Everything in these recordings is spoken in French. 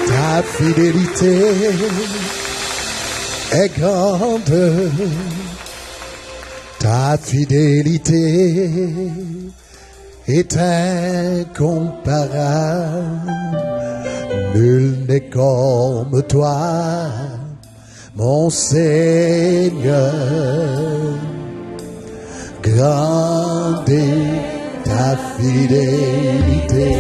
Ta fidélité est grande. Ta fidélité est incomparable. Nul n'est comme toi, mon Seigneur. Grande est ta fidélité.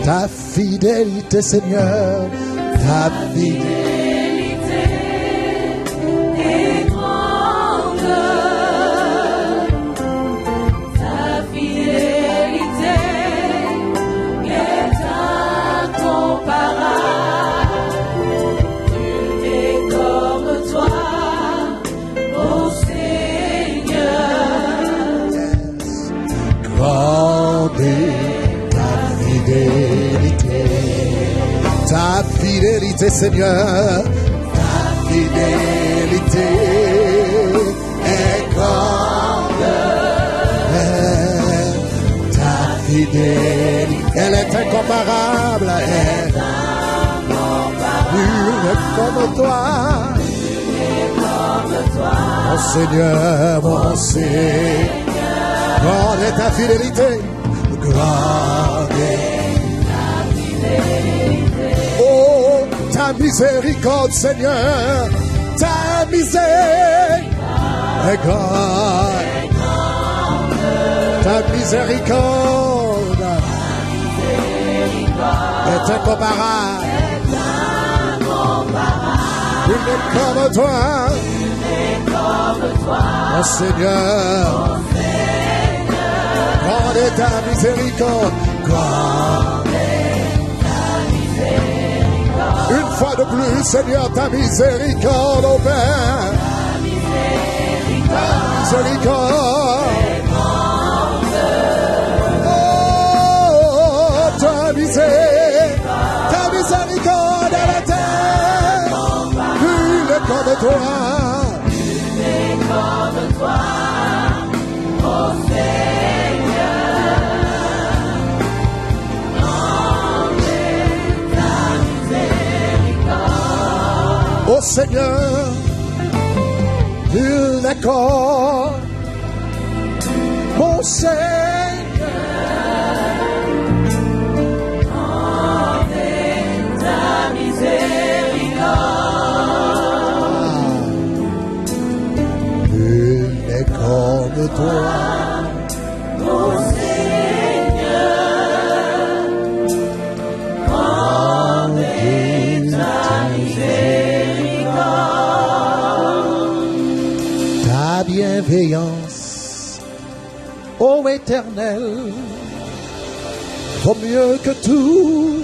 Ta fidélité, Seigneur. Ta fidélité est grande. Ta fidélité est incomparable. Nul n'est comme toi, mon Seigneur. grande est ta fidélité. Ta fidélité, Seigneur. Ta fidélité est grande. Ta fidélité, elle est incomparable. Nul n'est comme toi. Mon Seigneur, mon Seigneur. Grande est ta fidélité. Grande est ta fidélité. Oh, ta miséricorde, Seigneur. Ta miséricorde est grande. Ta miséricorde est incomparable. Il n'est comme toi. Mon Seigneur. Grande est ta miséricorde. Grande est ta miséricorde. Une fois de plus, Seigneur, ta miséricorde, oh Père. Ta miséricorde. Oh, ta miséricorde à la terre. Nul n'est comme toi. Oh Seigneur, nul n'est comme mon Seigneur. Grande est ta miséricorde. Nul n'est comme toi. Mon Seigneur, grande est ta miséricorde. Ta bienveillance, ô Éternel, vaut mieux que tout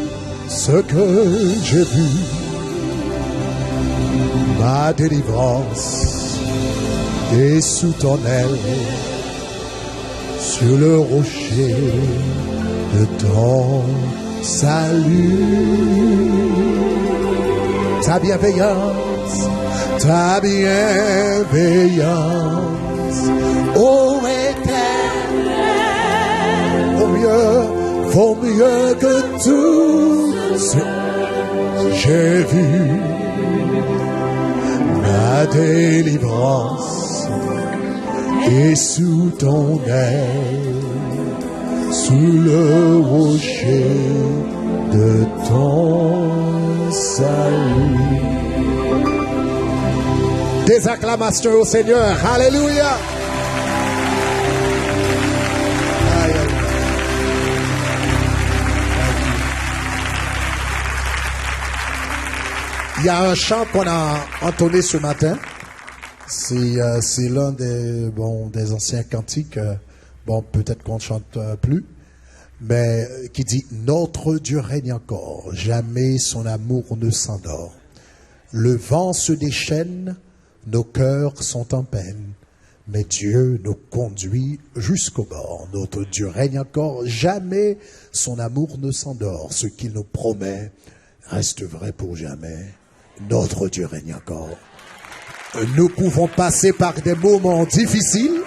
ce que j'ai vu. Ma délivrance est sous ton aile, sur le rocher de ton salut. Ta bienveillance, ô Éternel, vaut mieux que tout ce que j'ai vu. Ma délivrance est sous ton aile, sous le rocher de ton salut. Des acclamations au Seigneur. Alléluia. Il y a un chant qu'on a entonné ce matin. C'est l'un des anciens cantiques. Peut-être qu'on ne chante plus. Mais qui dit « Notre Dieu règne encore, jamais son amour ne s'endort. Le vent se déchaîne, nos cœurs sont en peine, mais Dieu nous conduit jusqu'au bord. Notre Dieu règne encore, jamais son amour ne s'endort. Ce qu'il nous promet reste vrai pour jamais. Notre Dieu règne encore. » Nous pouvons passer par des moments difficiles,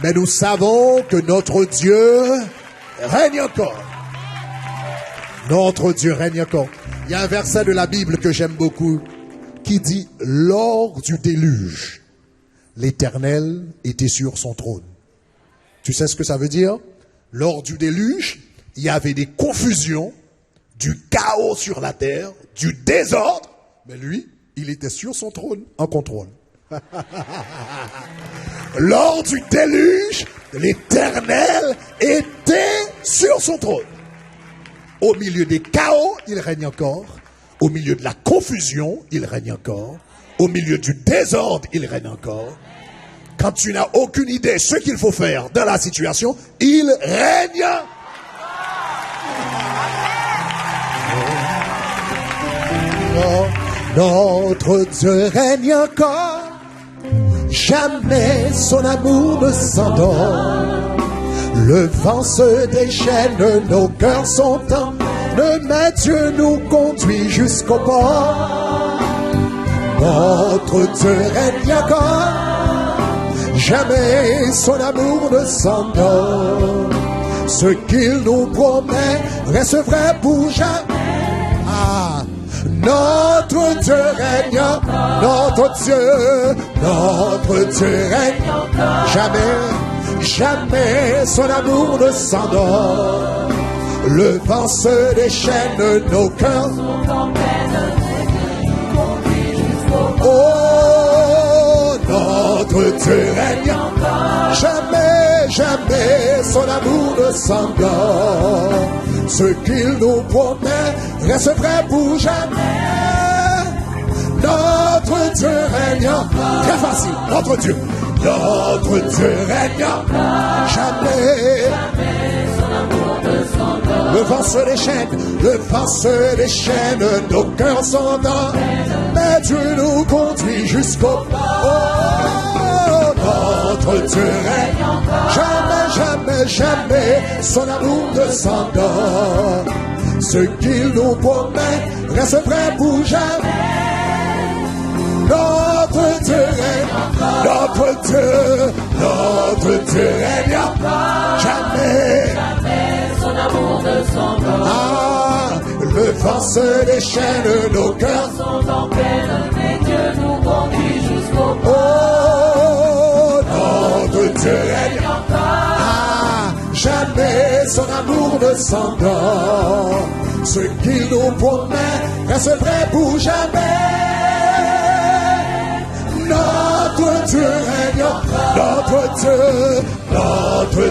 mais nous savons que notre Dieu règne encore. Notre Dieu règne encore. Il y a un verset de la Bible que j'aime beaucoup qui dit « Lors du déluge, l'Éternel était sur son trône. » Tu sais ce que ça veut dire? Lors du déluge, il y avait des confusions, du chaos sur la terre, du désordre. Mais lui, il était sur son trône, en contrôle. Lors du déluge, l'Éternel était sur son trône. Au milieu des chaos, il règne encore. Au milieu de la confusion, il règne encore. Au milieu du désordre, il règne encore. Quand tu n'as aucune idée ce qu'il faut faire dans la situation, il règne. Notre Dieu règne encore. Jamais son amour ne s'endort. Le vent se déchaîne, nos cœurs sont en peine, mais Dieu nous conduit jusqu'au port. Notre Dieu règne encore. Jamais son amour ne s'endort. Ce qu'il nous promet reste vrai pour jamais. Ah, notre Dieu règne, notre Dieu règne. Jamais son amour ne s'endort. Le vent se déchaîne, nos cœurs sont en peine. Oh, notre Dieu règne. Jamais son amour ne s'endort. Ce qu'il nous promet reste vrai pour jamais. Notre Dieu règne. Très facile, notre Dieu règne. Jamais son amour ne s'endort. Le vent se déchaîne, nos cœurs sont dans. Mais Dieu nous conduit jusqu'au port. Notre Dieu règne. Jamais son amour ne s'endort. Ce qu'il nous promet reste vrai pour jamais. Notre Dieu règne. Notre Dieu règne. Jamais son amour ne s'endort. Ah, le vent se déchaîne, nos cœurs sont en peine, mais Dieu nous conduit jusqu'au port. Oh, notre Dieu règne. Ah, jamais son amour ne s'endort. Ce qu'il nous promet reste vrai pour jamais. Notre Dieu règne, notre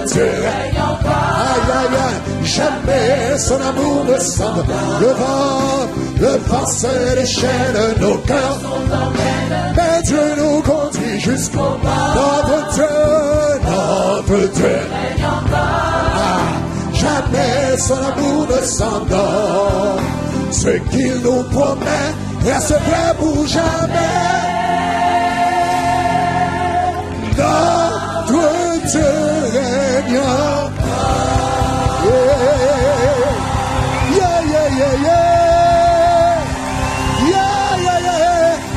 Dieu règne. Aïe, aïe, aïe, jamais son amour ne s'endort. Le vent se déchaîne, nos cœurs sont en peine, mais Dieu nous conduit jusqu'au port. Notre Dieu règne encore. Ah, jamais son amour ne s'endort. Ce qu'il nous promet reste vrai pour jamais. Notre Dieu règne.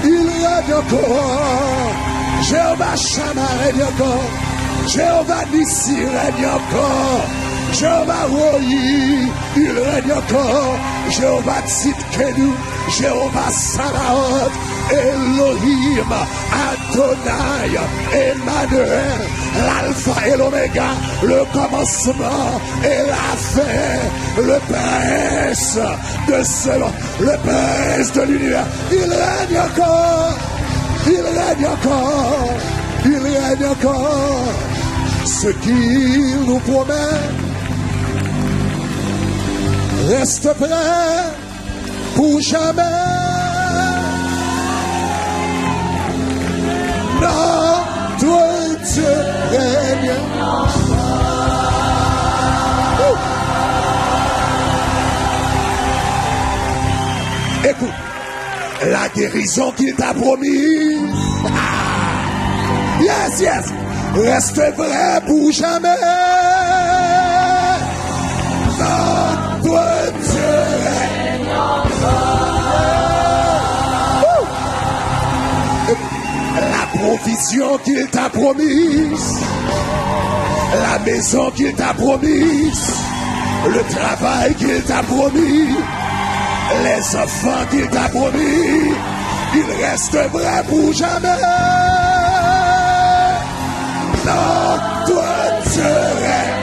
Il règne encore. Jéhovah Shammah règne encore. Jéhovah Nissi règne encore. Jéhovah Roi, il règne encore. Jéhovah Tzidkenu, Jéhovah Sabaoth, Elohim, Adonai, Emmanuel, l'alpha et l'oméga, le commencement et la fin, le prince de ce monde, le prince de l'univers. Il règne encore, il règne encore, il règne encore. Ce qu'il nous promet reste vrai pour jamais. Notre Dieu règne. Écoute, la guérison qu'il t'a promis, yes, reste vrai pour jamais. Notre Dieu règne encore. La provision qu'il t'a promise, la maison qu'il t'a promise, le travail qu'il t'a promis, Les enfants qu'il t'a promis, ils restent vrais pour jamais. Notre Dieu règne.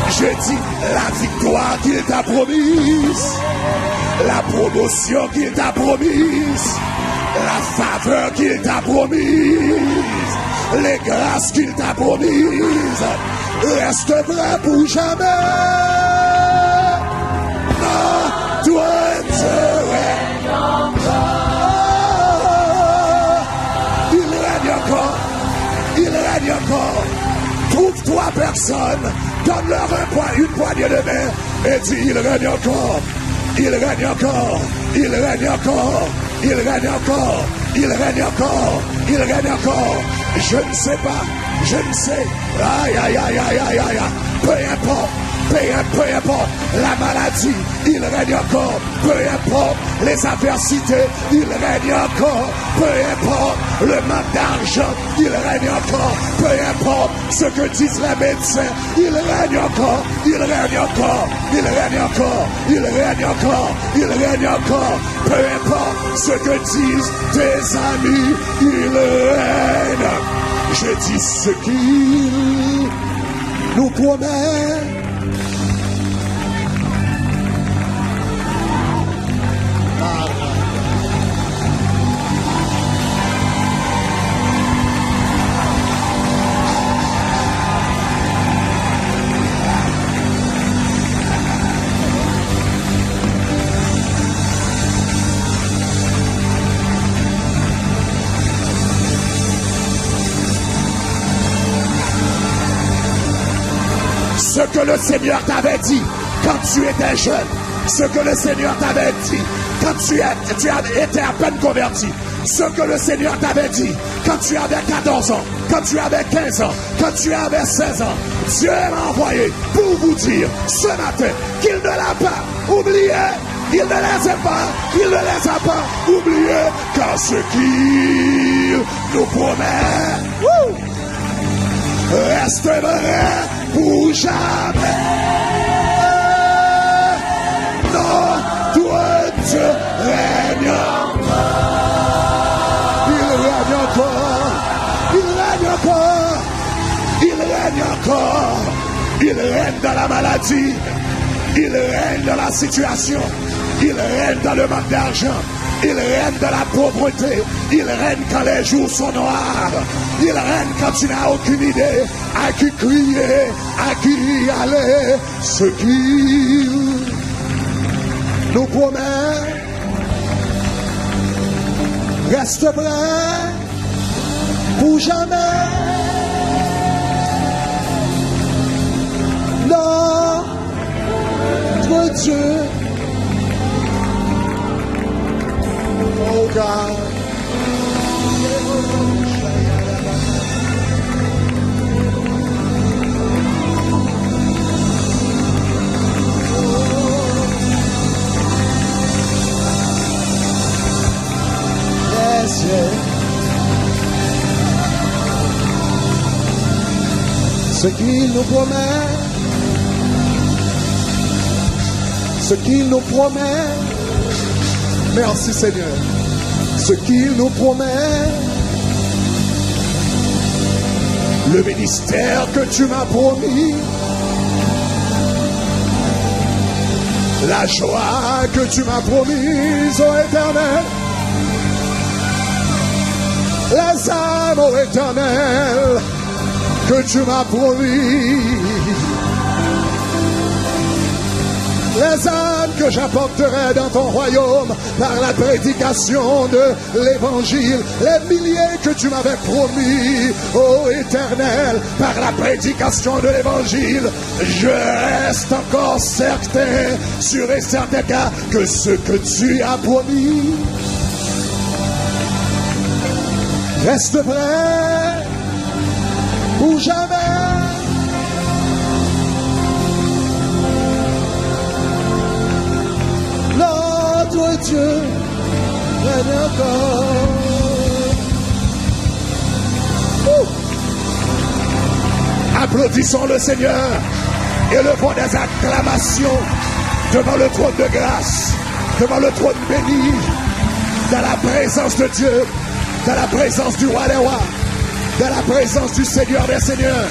Je dis la victoire qu'il t'a promise, la promotion qu'il t'a promise, la faveur qu'il t'a promise, les grâces qu'il t'a promises, reste vrai pour jamais. Non, toi tu règnes encore. Il règne encore. Il règne encore. Trouve 3 personnes, donne-leur une poignée de main et dis il règne encore. Il règne encore. Il règne encore. Il règne encore. Il règne encore. Il règne encore. Je ne sais pas. Je ne sais. Aïe, aïe, aïe, aïe, aïe, aïe. Peu importe. Peu importe la maladie, il règne encore. Peu importe les adversités, il règne encore. Peu importe le manque d'argent, il règne encore. Peu importe ce que disent les médecins, il règne encore. Il règne encore. Il règne encore. Il règne encore. Il règne encore. Peu importe ce que disent tes amis, il règne. Je dis ce qu'il nous promet. Ce que le Seigneur t'avait dit quand tu étais jeune, ce que le Seigneur t'avait dit quand tu as été à peine converti, ce que le Seigneur t'avait dit quand tu avais 14 ans, quand tu avais 15 ans, quand tu avais 16 ans, Dieu m'a envoyé pour vous dire ce matin qu'il ne l'a pas oublié, il ne les a pas, il ne les a pas oubliés, car ce qu'il nous promet reste vrai pour jamais. Notre Dieu règne encore. Il règne encore. Il règne encore. Il règne encore. Il règne dans la maladie. Il règne dans la situation. Il règne dans le manque d'argent. Il règne dans la pauvreté. Il règne quand les jours sont noirs. Il règne quand tu n'as aucune idée à qui crier, à qui aller. Ce qu'il nous promet reste vrai pour jamais. Notre Dieu. Oh God. Yes, yes. Ce qu'il nous promet, ce qu'il nous promet, merci Seigneur. Ce qu'il nous promet, le ministère que tu m'as promis, la joie que tu m'as promise, ô Éternel, les âmes, ô Éternel, que tu m'as promis, les âmes que j'apporterai dans ton royaume par la prédication de l'évangile, les milliers que tu m'avais promis, ô Éternel, par la prédication de l'évangile, je reste encore certain, sûr et certain que ce que tu as promis reste vrai pour jamais. Notre Dieu règne encore. Applaudissons le Seigneur Élevons des acclamations devant le trône de grâce, devant le trône béni, dans la présence de Dieu, dans la présence du roi des rois, dans la présence du Seigneur des seigneurs,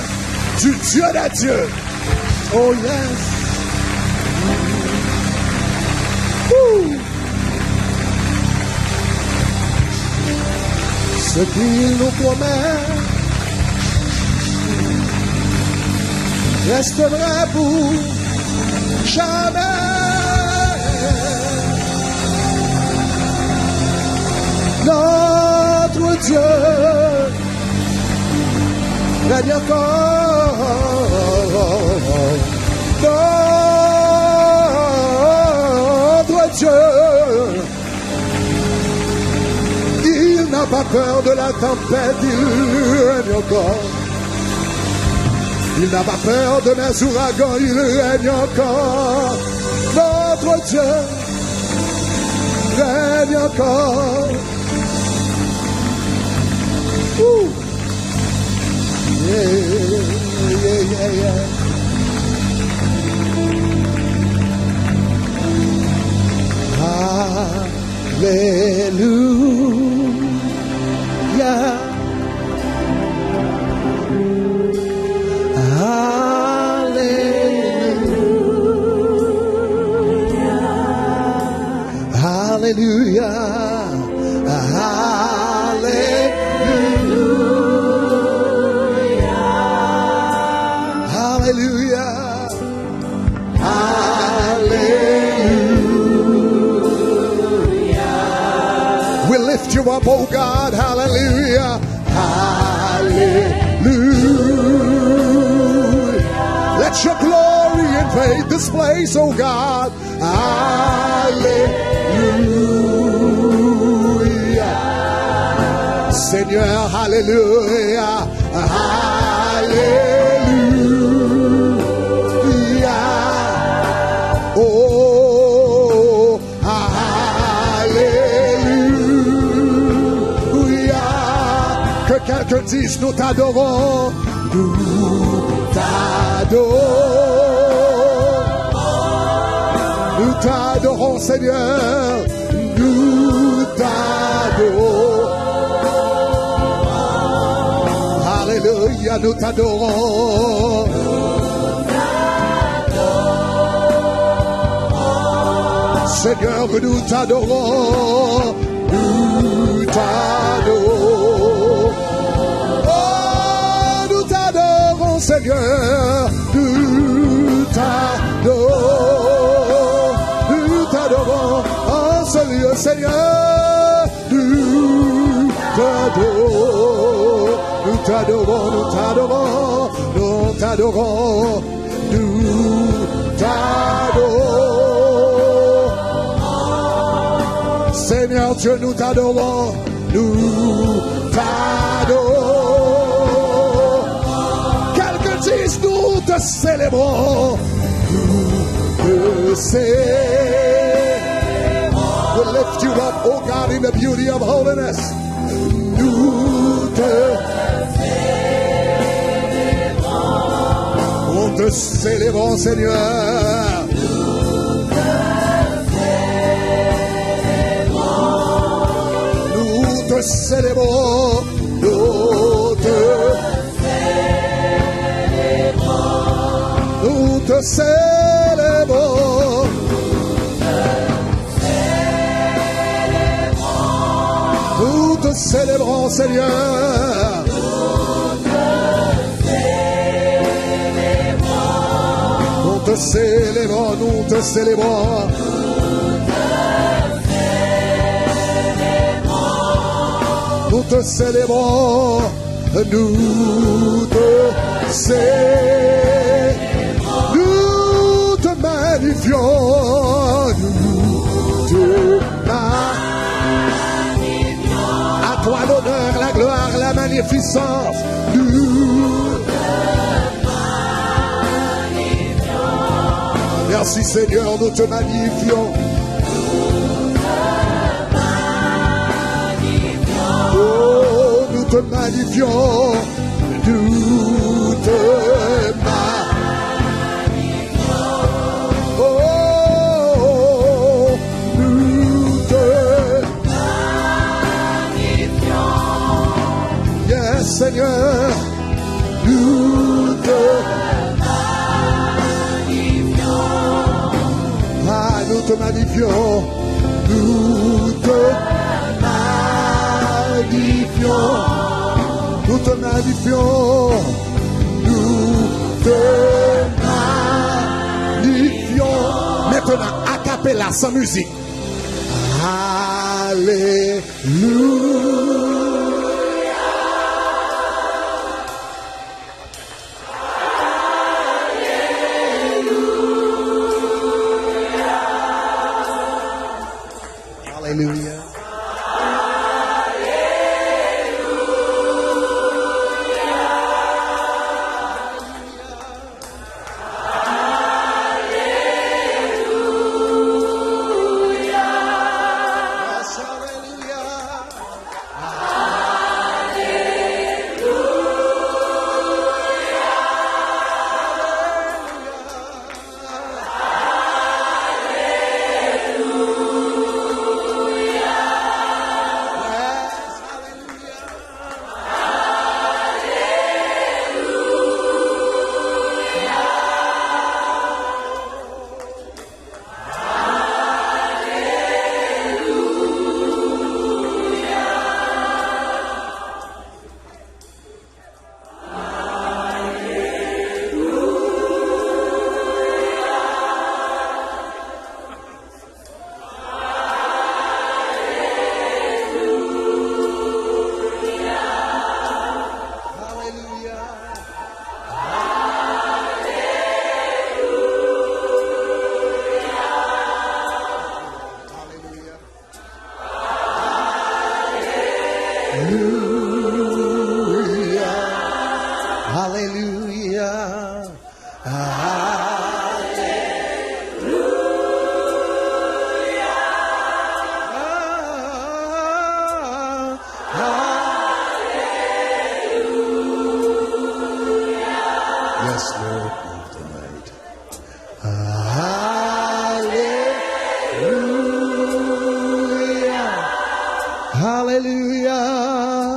du Dieu des dieux. Oh yes. Ouh. Ce qu'il nous promet reste vrai pour jamais. Notre Dieu règne encore. Notre Dieu, il n'a pas peur de la tempête, il règne encore. Il n'a pas peur de mes ouragans, il règne encore. Notre Dieu règne encore. Ouh. Yeah, yeah, yeah, yeah. Alléluia. Alléluia. Alléluia. Hallelujah. We lift you up, oh God. Hallelujah. Hallelujah. Let your glory invade this place, oh God. Hallelujah. Seigneur, hallelujah. Hallelujah. Oh, hallelujah. Que quelqu'un dise, nous t'adorons. Nous t'adorons. Nous t'adorons, Seigneur. Nous t'adorons. Alléluia, nous t'adorons. Seigneur, nous t'adorons. Nous t'adorons. Oh, nous t'adorons, Seigneur. Nous t'adorons. Nous t'adorons. En ce lieu, Seigneur. Nous t'adorons. Nous t'adorons, nous t'adorons, nous t'adorons, nous t'adorons. Seigneur Dieu, nous t'adorons, nous t'adorons. Quelqu'un dise, nous te célébrons, nous te célébrons. We lift you up, oh God, in the beauty of holiness. Nous te te célébrons, Seigneur. Nous te célébrons. Nous te célébrons. Nous te célébrons. Nous te célébrons, Seigneur. Nous te célébrons, nous te célébrons. Nous te célébrons, nous te célébrons. Nous te magnifions, nous te magnifions. À toi l'honneur, la gloire, la magnificence. Merci Seigneur, nous te magnifions. Oh, nous te magnifions. Nous te magnifions. te magnifions, nous te magnifions, nous te magnifions, nous te magnifions. Maintenant, a cappella, sans musique. Alléluia. Hallelujah.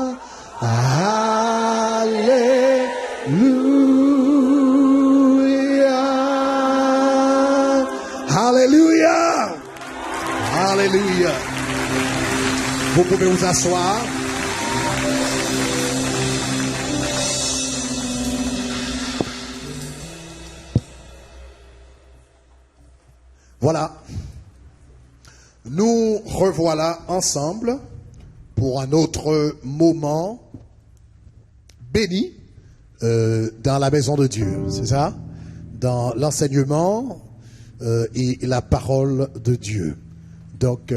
Alléluia. Alléluia. Vous pouvez vous asseoir. Voilà. Nous revoilà ensemble pour un autre moment béni dans la maison de Dieu, c'est ça? Dans l'enseignement et la parole de Dieu. Donc,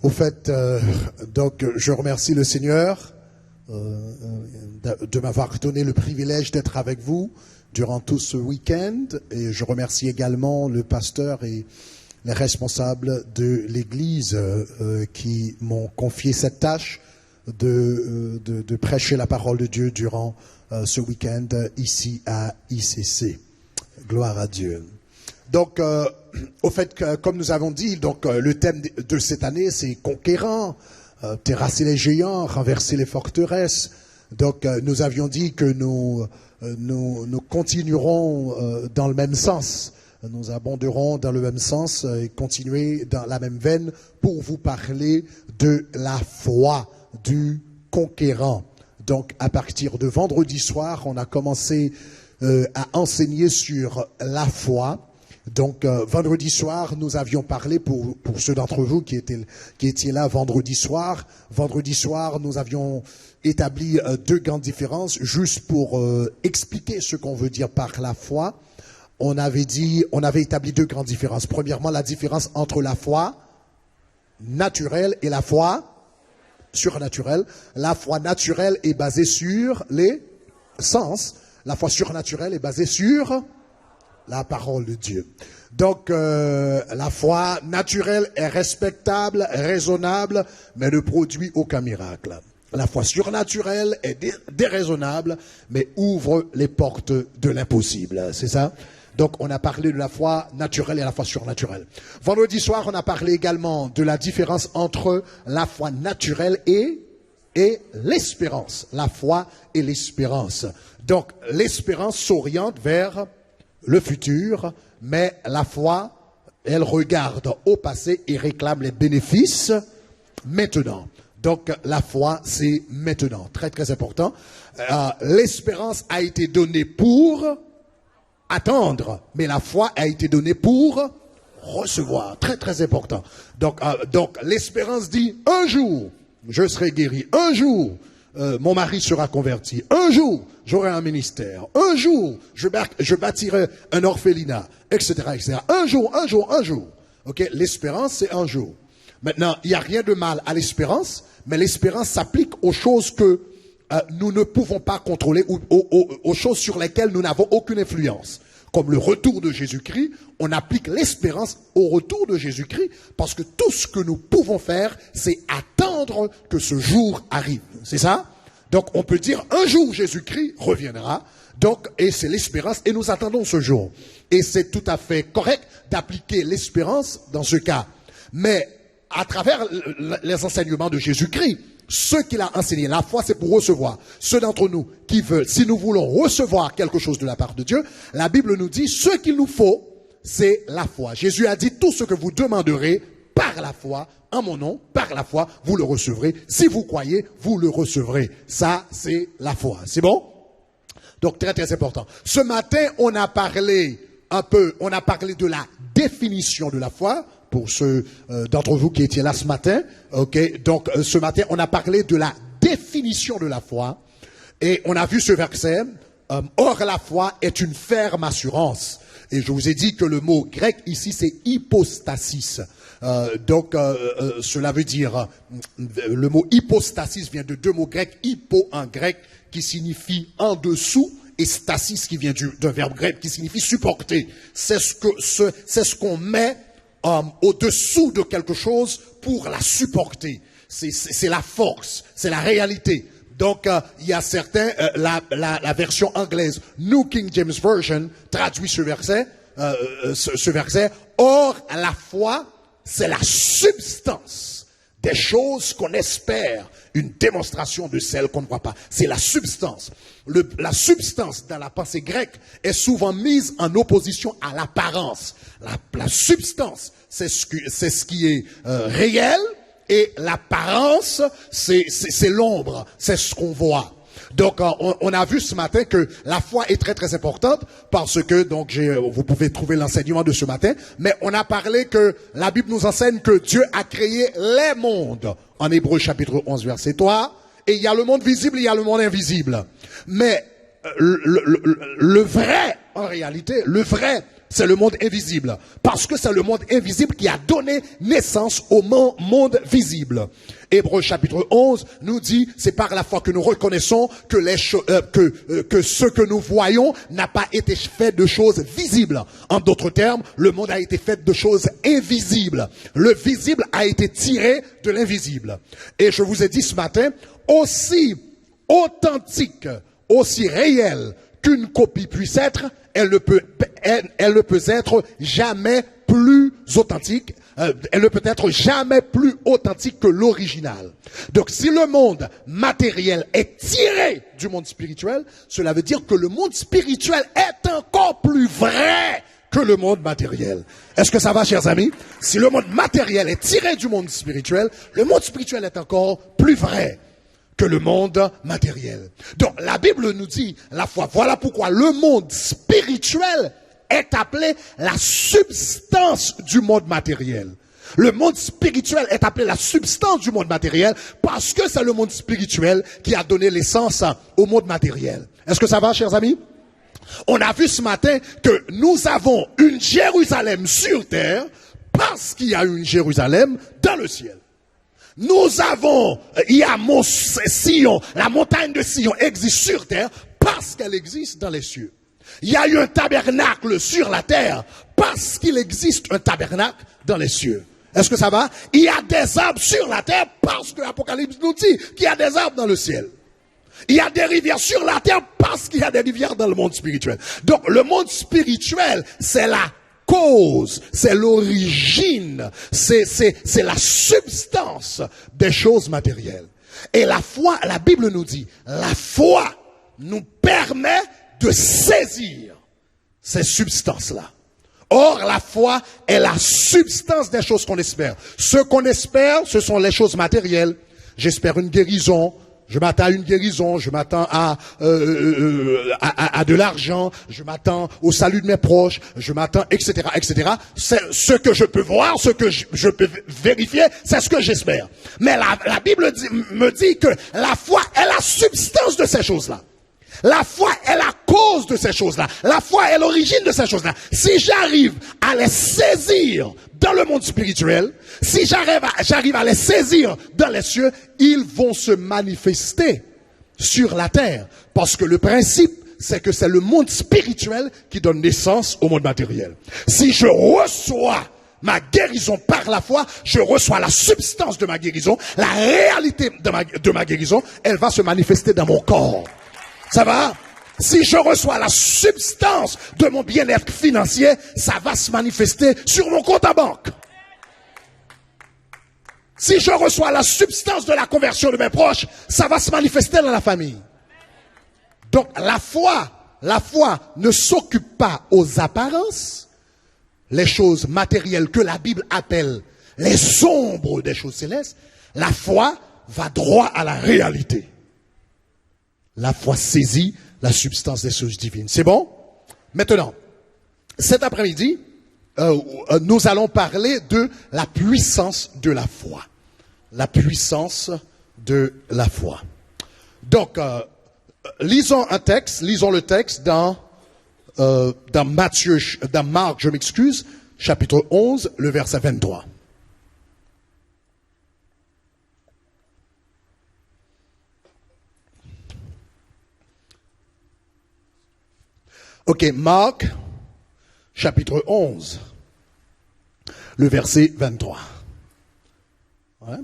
au fait, je remercie le Seigneur de m'avoir donné le privilège d'être avec vous durant tout ce week-end, et je remercie également le pasteur et les responsables de l'Église qui m'ont confié cette tâche de prêcher la parole de Dieu durant ce week-end ici à ICC. Gloire à Dieu. Donc, au fait, comme nous avons dit, donc le thème de cette année, c'est conquérant, terrasser les géants, renverser les forteresses. Donc, nous avions dit que nous continuerons dans le même sens. Nous abonderons dans le même sens et continuer dans la même veine pour vous parler de la foi du conquérant. Donc, à partir de vendredi soir, on a commencé à enseigner sur la foi. Donc, vendredi soir, nous avions parlé, pour ceux d'entre vous qui étaient là vendredi soir, nous avions établi deux grandes différences, juste pour expliquer ce qu'on veut dire par la foi. On avait établi deux grandes différences. Premièrement, la différence entre la foi naturelle et la foi surnaturelle. La foi naturelle est basée sur les sens. La foi surnaturelle est basée sur la parole de Dieu. Donc, la foi naturelle est respectable, raisonnable, mais ne produit aucun miracle. La foi surnaturelle est déraisonnable, mais ouvre les portes de l'impossible. C'est ça? Donc, on a parlé de la foi naturelle et la foi surnaturelle. Vendredi soir, on a parlé également de la différence entre la foi naturelle et l'espérance. La foi et l'espérance. Donc, l'espérance s'oriente vers le futur, mais la foi Elle regarde au passé et réclame les bénéfices maintenant. Donc la foi, c'est maintenant. Très très important. L'espérance a été donnée pour attendre, mais la foi a été donnée pour recevoir. Très très important. Donc l'espérance dit un jour je serai guéri, un jour mon mari sera converti, un jour j'aurai un ministère, un jour je bâtirai un orphelinat, etc., etc. Un jour. Ok, l'espérance c'est un jour. Maintenant, il n'y a rien de mal à l'espérance, mais l'espérance s'applique aux choses que nous ne pouvons pas contrôler ou aux choses sur lesquelles nous n'avons aucune influence. Comme le retour de Jésus-Christ, on applique l'espérance au retour de Jésus-Christ parce que tout ce que nous pouvons faire, c'est attendre que ce jour arrive. C'est ça? Donc on peut dire un jour Jésus-Christ reviendra. Donc, et c'est l'espérance et nous attendons ce jour. Et c'est tout à fait correct d'appliquer l'espérance dans ce cas. Mais à travers les enseignements de Jésus-Christ, ce qu'il a enseigné, la foi c'est pour recevoir. Ceux d'entre nous qui veulent, si nous voulons recevoir quelque chose de la part de Dieu, la Bible nous dit ce qu'il nous faut, c'est la foi. Jésus a dit tout ce que vous demanderez par la foi, en mon nom, par la foi, vous le recevrez. Si vous croyez, vous le recevrez. Ça, c'est la foi. C'est bon? Donc très très important. Ce matin, on a parlé de la définition de la foi. Pour ceux d'entre vous qui étaient là ce matin, ok. Donc ce matin, on a parlé de la définition de la foi et on a vu ce verset. Or la foi est une ferme assurance. Et je vous ai dit que le mot grec ici c'est hypostasis. Cela veut dire le mot hypostasis vient de deux mots grecs, hypo en grec qui signifie en dessous. Et stasis qui vient d'un verbe grec qui signifie supporter. C'est ce qu'on met au-dessous de quelque chose pour la supporter. C'est la force, c'est la réalité. Donc, il y a certains, la version anglaise, New King James Version, traduit ce verset. Or, la foi, c'est la substance des choses qu'on espère, une démonstration de celles qu'on ne voit pas. C'est la substance. La substance dans la pensée grecque est souvent mise en opposition à l'apparence. La substance, c'est ce qui est réel, et l'apparence, c'est l'ombre, c'est ce qu'on voit. Donc, on a vu ce matin que la foi est très très importante parce que, donc, vous pouvez trouver l'enseignement de ce matin, mais on a parlé que la Bible nous enseigne que Dieu a créé les mondes. En Hébreux chapitre 11 verset 3, et il y a le monde visible, il y a le monde invisible. Mais le vrai, en réalité, le vrai, c'est le monde invisible. Parce que c'est le monde invisible qui a donné naissance au monde visible. Hébreux chapitre 11 nous dit, c'est par la foi que nous reconnaissons que ce que nous voyons n'a pas été fait de choses visibles. En d'autres termes, le monde a été fait de choses invisibles. Le visible a été tiré de l'invisible. Et je vous ai dit ce matin, aussi authentique, aussi réelle qu'une copie puisse être, elle ne peut être jamais plus authentique. Elle ne peut être jamais plus authentique que l'original. Donc, si le monde matériel est tiré du monde spirituel, cela veut dire que le monde spirituel est encore plus vrai que le monde matériel. Est-ce que ça va, chers amis? Si le monde matériel est tiré du monde spirituel, le monde spirituel est encore plus vrai que le monde matériel. Donc, la Bible nous dit la foi. Voilà pourquoi le monde spirituel est appelé la substance du monde matériel. Le monde spirituel est appelé la substance du monde matériel parce que c'est le monde spirituel qui a donné l'essence au monde matériel. Est-ce que ça va, chers amis? On a vu ce matin que nous avons une Jérusalem sur terre parce qu'il y a une Jérusalem dans le ciel. Nous avons, il y a Sion, la montagne de Sion existe sur terre parce qu'elle existe dans les cieux. Il y a eu un tabernacle sur la terre parce qu'il existe un tabernacle dans les cieux. Est-ce que ça va? Il y a des arbres sur la terre parce que l'Apocalypse nous dit qu'il y a des arbres dans le ciel. Il y a des rivières sur la terre parce qu'il y a des rivières dans le monde spirituel. Donc le monde spirituel, c'est la cause, c'est l'origine, c'est la substance des choses matérielles. Et la foi, la Bible nous dit, la foi nous permet de saisir ces substances-là. Or, la foi est la substance des choses qu'on espère. Ce qu'on espère, ce sont les choses matérielles. J'espère une guérison. Je m'attends à une guérison, je m'attends à de l'argent, je m'attends au salut de mes proches, je m'attends, etc., etc. C'est ce que je peux voir, ce que je peux vérifier, c'est ce que j'espère. Mais la Bible me dit que la foi est la substance de ces choses-là. La foi est la cause de ces choses-là. La foi est l'origine de ces choses-là. Si j'arrive à les saisir dans le monde spirituel, si j'arrive à les saisir dans les cieux, ils vont se manifester sur la terre. Parce que le principe, c'est que c'est le monde spirituel qui donne naissance au monde matériel. Si je reçois ma guérison par la foi, je reçois la substance de ma guérison, la réalité de ma guérison, elle va se manifester dans mon corps. Ça va? Si je reçois la substance de mon bien-être financier, ça va se manifester sur mon compte à banque. Si je reçois la substance de la conversion de mes proches, ça va se manifester dans la famille. Donc la foi ne s'occupe pas aux apparences, les choses matérielles que la Bible appelle les ombres des choses célestes. La foi va droit à la réalité. La foi saisit la substance des choses divines. C'est bon? Maintenant, cet après-midi, nous allons parler de la puissance de la foi. La puissance de la foi. Donc, lisons le texte dans Marc, chapitre 11, le verset 23. Ok, Marc, chapitre 11, le verset 23. Ouais.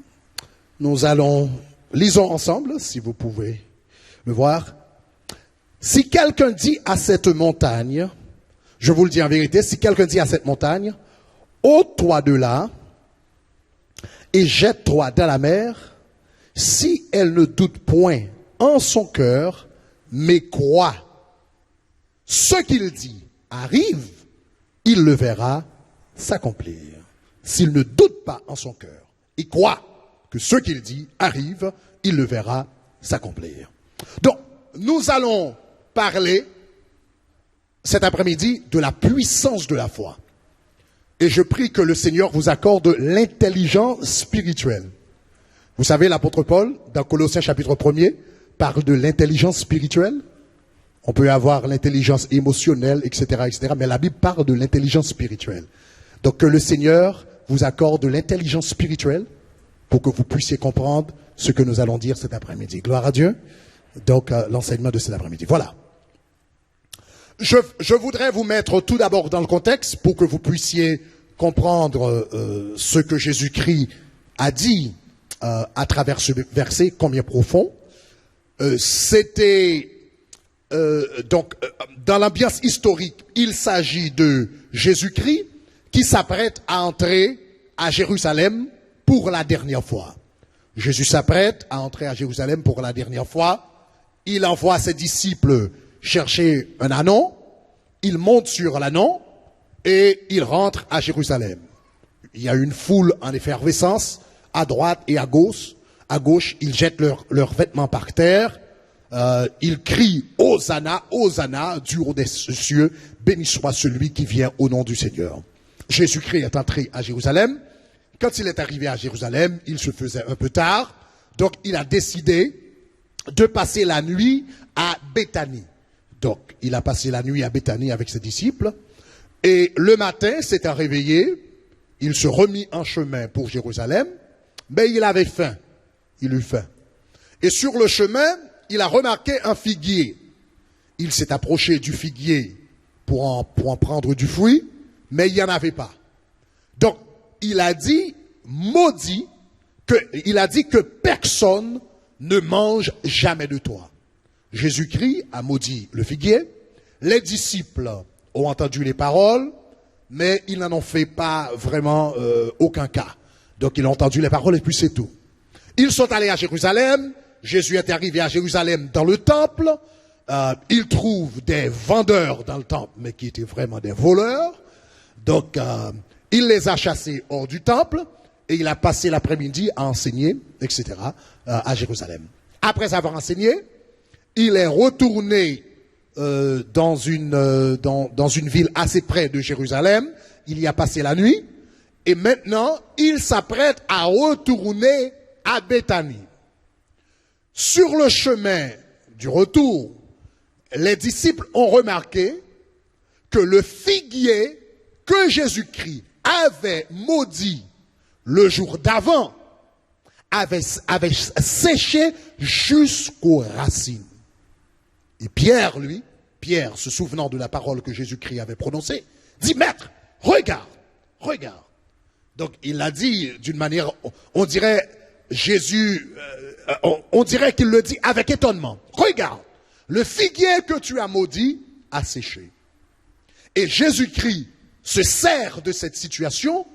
Lisons ensemble, si vous pouvez le voir. Si quelqu'un dit à cette montagne, je vous le dis en vérité, si quelqu'un dit à cette montagne, ôte-toi de là et jette-toi dans la mer, si elle ne doute point en son cœur, mais croit ce qu'il dit arrive, il le verra s'accomplir. S'il ne doute pas en son cœur, il croit que ce qu'il dit arrive, il le verra s'accomplir. Donc, nous allons parler cet après-midi de la puissance de la foi. Et je prie que le Seigneur vous accorde l'intelligence spirituelle. Vous savez, l'apôtre Paul, dans Colossiens chapitre 1er, parle de l'intelligence spirituelle. On peut avoir l'intelligence émotionnelle, etc., etc., mais la Bible parle de l'intelligence spirituelle. Donc que le Seigneur vous accorde l'intelligence spirituelle pour que vous puissiez comprendre ce que nous allons dire cet après-midi. Gloire à Dieu. Donc l'enseignement de cet après-midi. Voilà. Je voudrais vous mettre tout d'abord dans le contexte pour que vous puissiez comprendre ce que Jésus-Christ a dit à travers ce verset combien profond. Dans l'ambiance historique, il s'agit de Jésus-Christ qui s'apprête à entrer à Jérusalem pour la dernière fois. Jésus s'apprête à entrer à Jérusalem pour la dernière fois. Il envoie ses disciples chercher un ânon. Il monte sur l'ânon et il rentre à Jérusalem. Il y a une foule en effervescence à droite et à gauche. À gauche, ils jettent leurs vêtements par terre. Il crie Hosanna, Hosanna, du haut des cieux, béni soit celui qui vient au nom du Seigneur. Jésus-Christ est entré à Jérusalem. Quand il est arrivé à Jérusalem, il se faisait un peu tard, donc il a décidé de passer la nuit à Béthanie. Donc il a passé la nuit à Béthanie avec ses disciples, et le matin, s'étant réveillé, il se remit en chemin pour Jérusalem, mais il avait faim, il eut faim. Et sur le chemin, il a remarqué un figuier. Il s'est approché du figuier pour en prendre du fruit, mais il n'y en avait pas. Donc, il a dit que personne ne mange jamais de toi. Jésus-Christ a maudit le figuier. Les disciples ont entendu les paroles, mais ils n'en ont fait pas vraiment aucun cas. Donc, ils ont entendu les paroles et puis c'est tout. Ils sont allés à Jérusalem. Jésus est arrivé à Jérusalem dans le temple. Il trouve des vendeurs dans le temple, mais qui étaient vraiment des voleurs. Donc, il les a chassés hors du temple et il a passé l'après-midi à enseigner, etc., à Jérusalem. Après avoir enseigné, il est retourné dans une ville assez près de Jérusalem. Il y a passé la nuit. Et maintenant, il s'apprête à retourner à Béthanie. Sur le chemin du retour, les disciples ont remarqué que le figuier que Jésus-Christ avait maudit le jour d'avant avait séché jusqu'aux racines. Et Pierre, se souvenant de la parole que Jésus-Christ avait prononcée, dit, Maître, regarde. Donc il l'a dit d'une manière, on dirait on dirait qu'il le dit avec étonnement. Regarde, le figuier que tu as maudit a séché. Et Jésus-Christ se sert de cette situation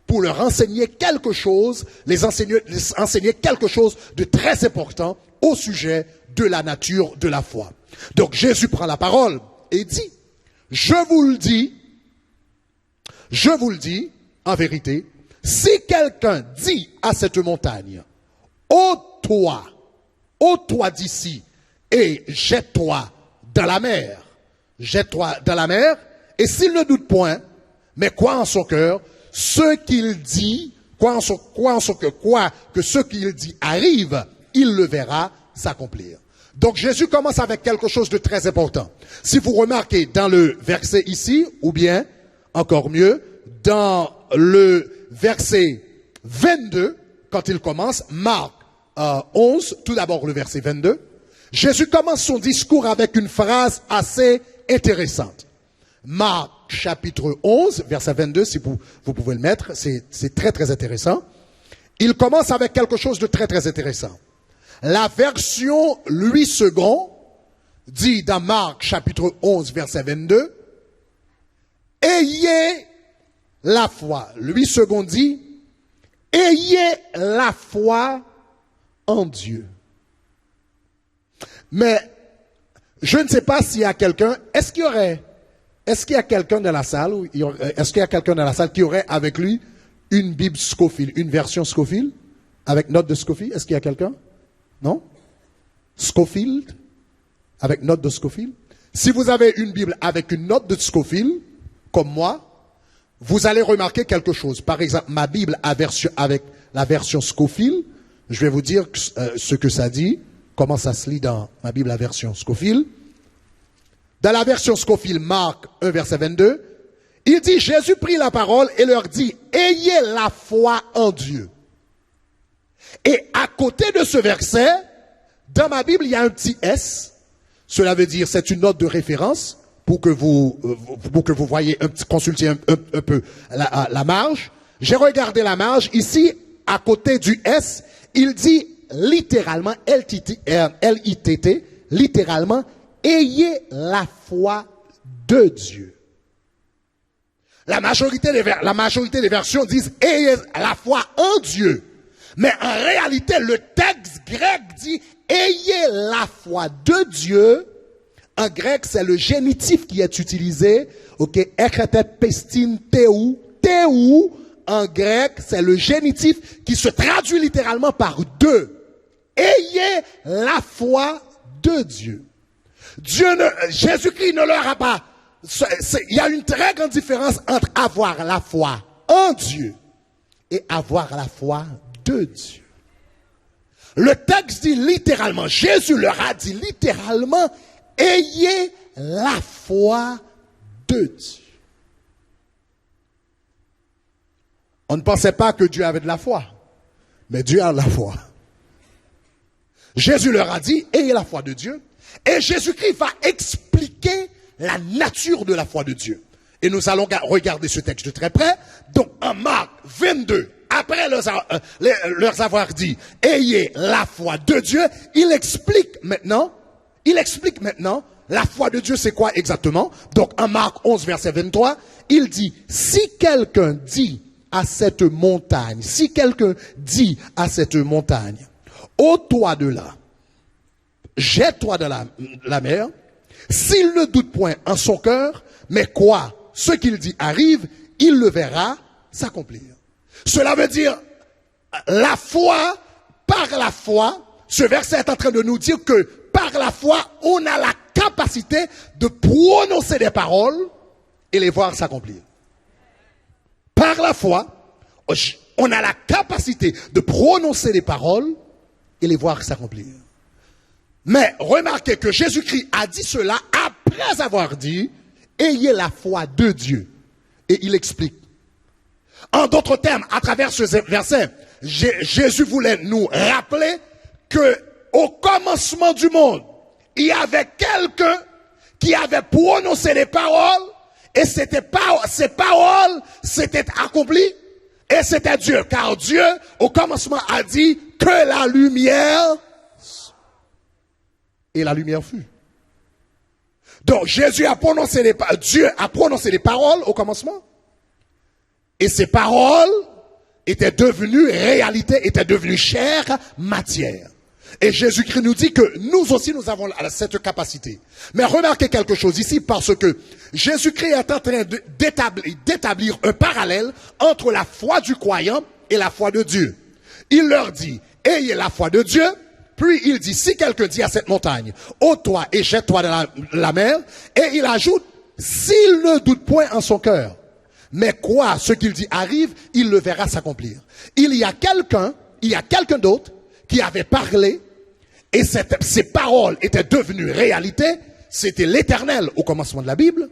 pour leur enseigner quelque chose, les enseigner quelque chose de très important au sujet de la nature de la foi. Donc Jésus prend la parole et dit, je vous le dis, en vérité, si quelqu'un dit à cette montagne, ôte-toi d'ici et jette-toi dans la mer, et s'il ne doute point, mais croit en son cœur, ce qu'il dit, que ce qu'il dit arrive, il le verra s'accomplir. Donc Jésus commence avec quelque chose de très important. Si vous remarquez dans le verset ici, ou bien, encore mieux, dans le verset 22, quand il commence, Marc 11, tout d'abord le verset 22, Jésus commence son discours avec une phrase assez intéressante. Marc chapitre 11, verset 22, si vous pouvez le mettre, c'est très très intéressant. Il commence avec quelque chose de très très intéressant. La version Louis II dit dans Marc chapitre 11, verset 22, ayez la foi. Louis II dit, ayez la foi en Dieu. Mais je ne sais pas s'il y a quelqu'un, est-ce qu'il y a quelqu'un dans la salle, qui aurait avec lui une Bible Scofield, une version Scofield, avec note de Scofield? Est-ce qu'il y a quelqu'un? Non? Scofield, avec note de Scofield? Si vous avez une Bible avec une note de Scofield, comme moi, vous allez remarquer quelque chose. Par exemple, ma Bible avec la version Scofield, je vais vous dire ce que ça dit, comment ça se lit dans ma Bible à version Scofield. Dans la version Scofield, Marc 1, verset 22, il dit, Jésus prit la parole et leur dit, ayez la foi en Dieu. Et à côté de ce verset, dans ma Bible, il y a un petit S. Cela veut dire, c'est une note de référence pour que vous voyez consultiez un peu la marge. J'ai regardé la marge. Ici, à côté du S, il dit littéralement, L-I-T-T, littéralement, ayez la foi de Dieu. La majorité des versions disent ayez la foi en Dieu. Mais en réalité, le texte grec dit ayez la foi de Dieu. En grec, c'est le génitif qui est utilisé. Ok, ekete pestin théou. Théou, en grec, c'est le génitif qui se traduit littéralement par deux. Ayez la foi de Dieu. Jésus-Christ ne leur a pas. Il y a une très grande différence entre avoir la foi en Dieu et avoir la foi de Dieu. Le texte dit littéralement, Jésus leur a dit littéralement, ayez la foi de Dieu. On ne pensait pas que Dieu avait de la foi, mais Dieu a de la foi. Jésus leur a dit, ayez la foi de Dieu. Et Jésus-Christ va expliquer la nature de la foi de Dieu. Et nous allons regarder ce texte de très près. Donc, en Marc 22, après leur avoir dit, ayez la foi de Dieu, il explique maintenant, la foi de Dieu, c'est quoi exactement? Donc, en Marc 11, verset 23, il dit, si quelqu'un dit à cette montagne, ôte-toi de là, jette-toi dans la mer, s'il ne doute point en son cœur, mais quoi, ce qu'il dit arrive, il le verra s'accomplir. Cela veut dire, la foi, par la foi, ce verset est en train de nous dire que par la foi, on a la capacité de prononcer des paroles et les voir s'accomplir. Par la foi, on a la capacité de prononcer des paroles et les voir s'accomplir. Mais remarquez que Jésus-Christ a dit cela après avoir dit « Ayez la foi de Dieu ». Et il explique. En d'autres termes, à travers ce verset, Jésus voulait nous rappeler que au commencement du monde, il y avait quelqu'un qui avait prononcé les paroles et ces paroles s'étaient accomplies et c'était Dieu. Car Dieu, au commencement, a dit que la lumière et la lumière fut. Donc Dieu a prononcé les paroles au commencement. Et ces paroles étaient devenues réalité, étaient devenues chair, matière. Et Jésus-Christ nous dit que nous aussi nous avons cette capacité. Mais remarquez quelque chose ici parce que Jésus-Christ est en train d'établir un parallèle entre la foi du croyant et la foi de Dieu. Il leur dit, ayez la foi de Dieu. Puis il dit, si quelqu'un dit à cette montagne, ôte-toi et jette-toi dans la mer, et il ajoute, s'il ne doute point en son cœur, mais quoi, ce qu'il dit arrive, il le verra s'accomplir. Il y a quelqu'un d'autre qui avait parlé, et ces paroles étaient devenues réalité, c'était l'Éternel au commencement de la Bible.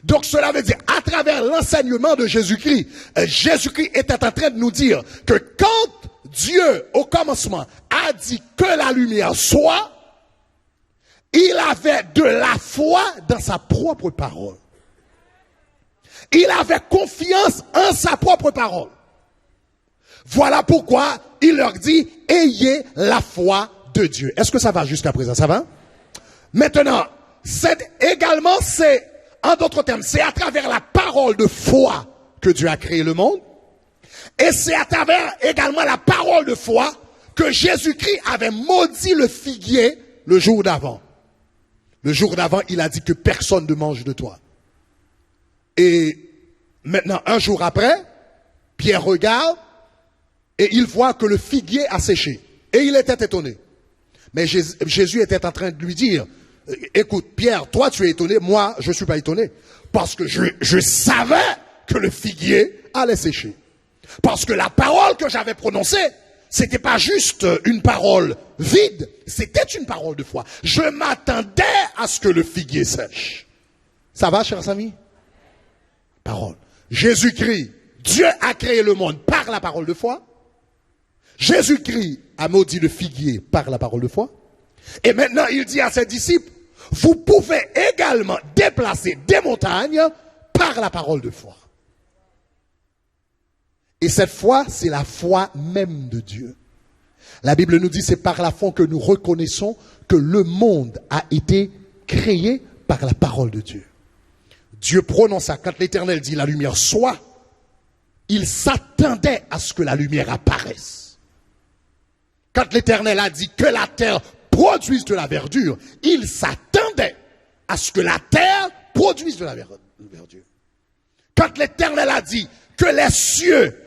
Donc cela veut dire, à travers l'enseignement de Jésus-Christ, Jésus-Christ était en train de nous dire que quand Dieu, au commencement, a dit que la lumière soit, il avait de la foi dans sa propre parole. Il avait confiance en sa propre parole. Voilà pourquoi il leur dit, ayez la foi de Dieu. Est-ce que ça va jusqu'à présent? Ça va? Maintenant, en d'autres termes, c'est à travers la parole de foi que Dieu a créé le monde. Et c'est à travers également la parole de foi que Jésus-Christ avait maudit le figuier le jour d'avant. Le jour d'avant, il a dit que personne ne mange de toi. Et maintenant, un jour après, Pierre regarde et il voit que le figuier a séché. Et il était étonné. Mais Jésus était en train de lui dire, écoute, Pierre, toi tu es étonné, moi je ne suis pas étonné. Parce que je savais que le figuier allait sécher. Parce que la parole que j'avais prononcée, c'était pas juste une parole vide, c'était une parole de foi. Je m'attendais à ce que le figuier sèche. Ça va, chers amis? Parole. Jésus-Christ, Dieu a créé le monde par la parole de foi. Jésus-Christ a maudit le figuier par la parole de foi. Et maintenant, il dit à ses disciples, vous pouvez également déplacer des montagnes par la parole de foi. Et cette foi, c'est la foi même de Dieu. La Bible nous dit, c'est par la foi que nous reconnaissons que le monde a été créé par la parole de Dieu. Dieu prononça, quand l'Éternel dit la lumière soit, il s'attendait à ce que la lumière apparaisse. Quand l'Éternel a dit que la terre produise de la verdure, il s'attendait à ce que la terre produise de la verdure. Quand l'Éternel a dit que les cieux,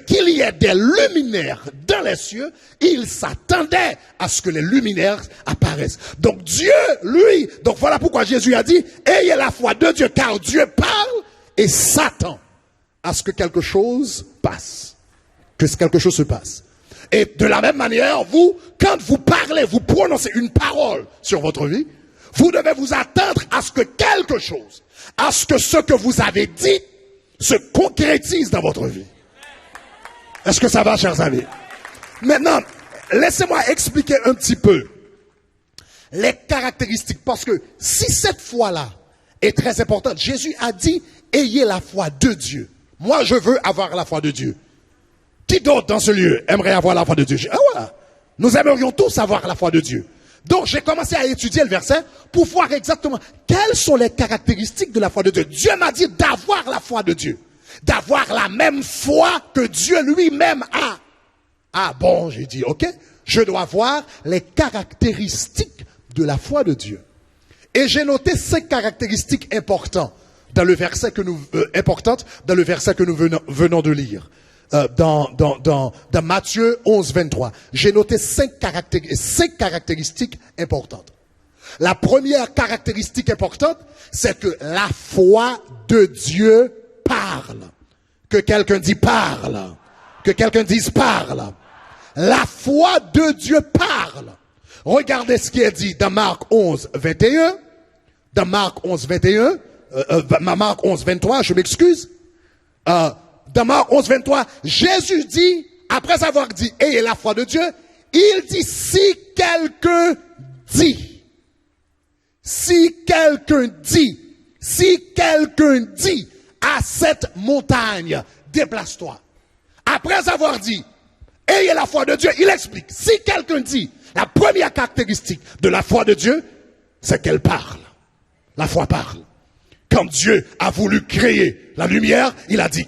qu'il y ait des luminaires dans les cieux, il s'attendait à ce que les luminaires apparaissent. Donc Dieu, lui, donc voilà pourquoi Jésus a dit, ayez la foi de Dieu, car Dieu parle et s'attend à ce que quelque chose passe, que quelque chose se passe. Et de la même manière, vous, quand vous parlez, vous prononcez une parole sur votre vie, vous devez vous attendre à ce que quelque chose, à ce que vous avez dit se concrétise dans votre vie. Est-ce que ça va, chers amis? Maintenant, laissez-moi expliquer un petit peu les caractéristiques. Parce que si cette foi-là est très importante, Jésus a dit, ayez la foi de Dieu. Moi, je veux avoir la foi de Dieu. Qui d'autre dans ce lieu aimerait avoir la foi de Dieu? Ah voilà. Nous aimerions tous avoir la foi de Dieu. Donc, j'ai commencé à étudier le verset pour voir exactement quelles sont les caractéristiques de la foi de Dieu. Dieu m'a dit d'avoir la foi de Dieu. D'avoir la même foi que Dieu lui-même a. Ah bon, j'ai dit, ok, je dois voir les caractéristiques de la foi de Dieu. Et j'ai noté 5 caractéristiques importantes dans le verset que nous importante dans le verset que nous venons de lire. Dans Matthieu 11, 23. J'ai noté 5 caractéristiques importantes. La première caractéristique importante, c'est que la foi de Dieu parle. Que quelqu'un dit parle. Que quelqu'un dise parle. La foi de Dieu parle. Regardez ce qui est dit dans Marc 11, 21. Dans Marc 11, 21. Marc 11, 23, je m'excuse. Dans Marc 11, 23, Jésus dit, après avoir dit, ayez la foi de Dieu, il dit, si quelqu'un dit à cette montagne, déplace-toi. Après avoir dit, ayez la foi de Dieu, il explique, si quelqu'un dit, la première caractéristique de la foi de Dieu, c'est qu'elle parle. La foi parle. Quand Dieu a voulu créer la lumière, il a dit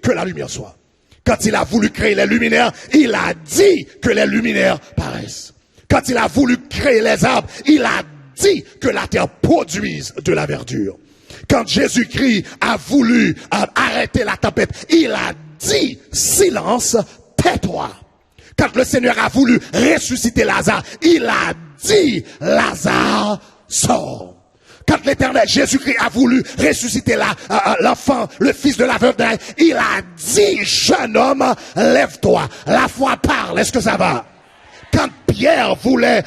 que la lumière soit. Quand il a voulu créer les luminaires, il a dit que les luminaires paraissent. Quand il a voulu créer les arbres, il a dit que la terre produise de la verdure. Quand Jésus-Christ a voulu arrêter la tempête, il a dit silence, tais-toi. Quand le Seigneur a voulu ressusciter Lazare, il a dit Lazare, sors. Quand l'Éternel Jésus-Christ a voulu ressusciter l'enfant, le fils de la veuve d'Aïe, il a dit, jeune homme, lève-toi. La foi parle, est-ce que ça va? Quand Pierre voulait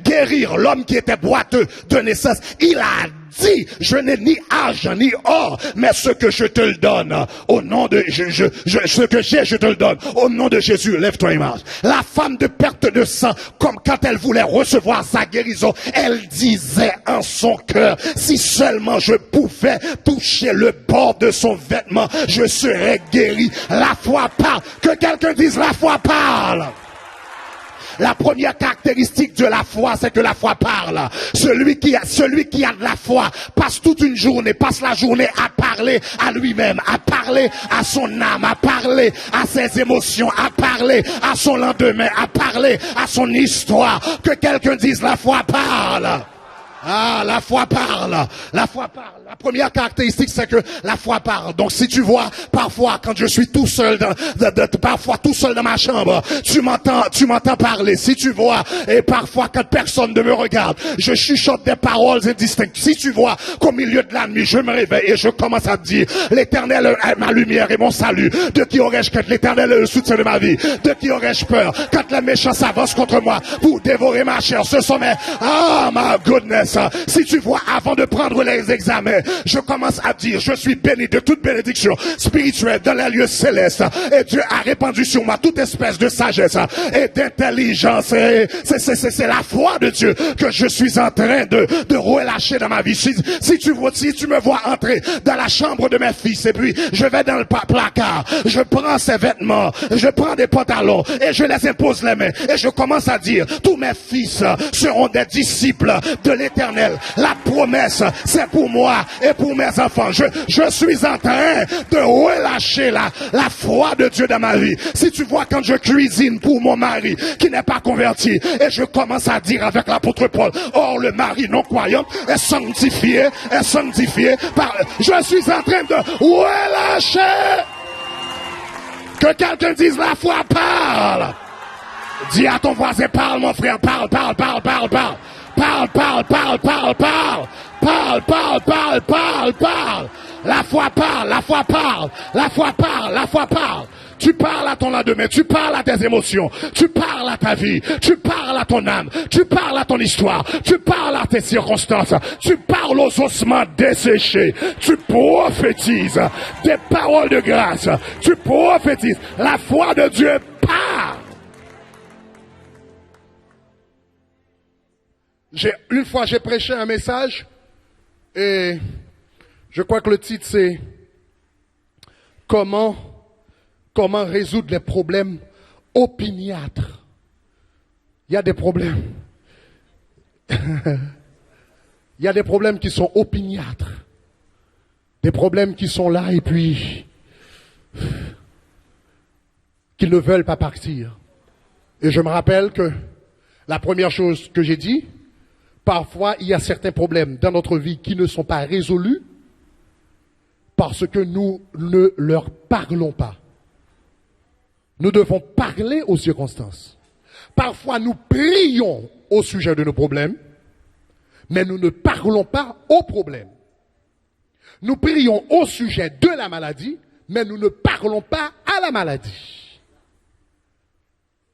guérir l'homme qui était boiteux de naissance, il a dit, je n'ai ni argent ni or, mais ce que je te le donne, au nom de ce que j'ai, je te le donne, au nom de Jésus, lève-toi et marche. La femme de perte de sang, comme quand elle voulait recevoir sa guérison, elle disait en son cœur, si seulement je pouvais toucher le bord de son vêtement, je serais guéri. La foi parle. Que quelqu'un dise, la foi parle. La première caractéristique de la foi, c'est que la foi parle. Celui qui a de la foi passe toute une journée, passe la journée à parler à lui-même, à parler à son âme, à parler à ses émotions, à parler à son lendemain, à parler à son histoire. Que quelqu'un dise, la foi parle. Ah, la foi parle. La foi parle. La première caractéristique, c'est que la foi parle. Donc, si tu vois, parfois, quand je suis tout seul parfois tout seul dans ma chambre, tu m'entends parler. Si tu vois, et parfois, quand personne ne me regarde, je chuchote des paroles indistinctes. Si tu vois qu'au milieu de la nuit, je me réveille et je commence à te dire, l'Éternel est ma lumière et mon salut. De qui aurais-je crainte? L'Éternel est le soutien de ma vie. De qui aurais-je peur? Quand les méchants s'avancent contre moi pour dévorer ma chair, ce sont mes, my goodness. Si tu vois, avant de prendre les examens, je commence à dire, je suis béni de toute bénédiction spirituelle dans les lieux célestes. Et Dieu a répandu sur moi toute espèce de sagesse et d'intelligence. C'est la foi de Dieu que je suis en train de relâcher dans ma vie. Si tu me vois entrer dans la chambre de mes fils, et puis je vais dans le placard, je prends ces vêtements, je prends des pantalons et je les impose les mains. Et je commence à dire, tous mes fils seront des disciples de l'Éternel. La promesse, c'est pour moi et pour mes enfants. Je suis en train de relâcher la foi de Dieu dans ma vie. Si tu vois, quand je cuisine pour mon mari qui n'est pas converti, et je commence à dire avec l'apôtre Paul, or le mari non croyant est sanctifié par... Je suis en train de relâcher. Que quelqu'un dise, la foi parle. Dis à ton voisin, parle mon frère, parle. Parle. La foi parle. Tu parles à ton lendemain, tu parles à tes émotions, tu parles à ta vie, tu parles à ton âme, tu parles à ton histoire, tu parles à tes circonstances, tu parles aux ossements desséchés, tu prophétises des paroles de grâce, tu prophétises. La foi de Dieu parle. Une fois, j'ai prêché un message et je crois que le titre c'est comment résoudre les problèmes opiniâtres. Il y a des problèmes. Il y a des problèmes qui sont opiniâtres. Des problèmes qui sont là et puis qui ne veulent pas partir. Et je me rappelle que la première chose que j'ai dit, parfois il y a certains problèmes dans notre vie qui ne sont pas résolus parce que nous ne leur parlons pas. Nous devons parler aux circonstances. Parfois nous prions au sujet de nos problèmes, mais nous ne parlons pas aux problèmes. Nous prions au sujet de la maladie, mais nous ne parlons pas à la maladie.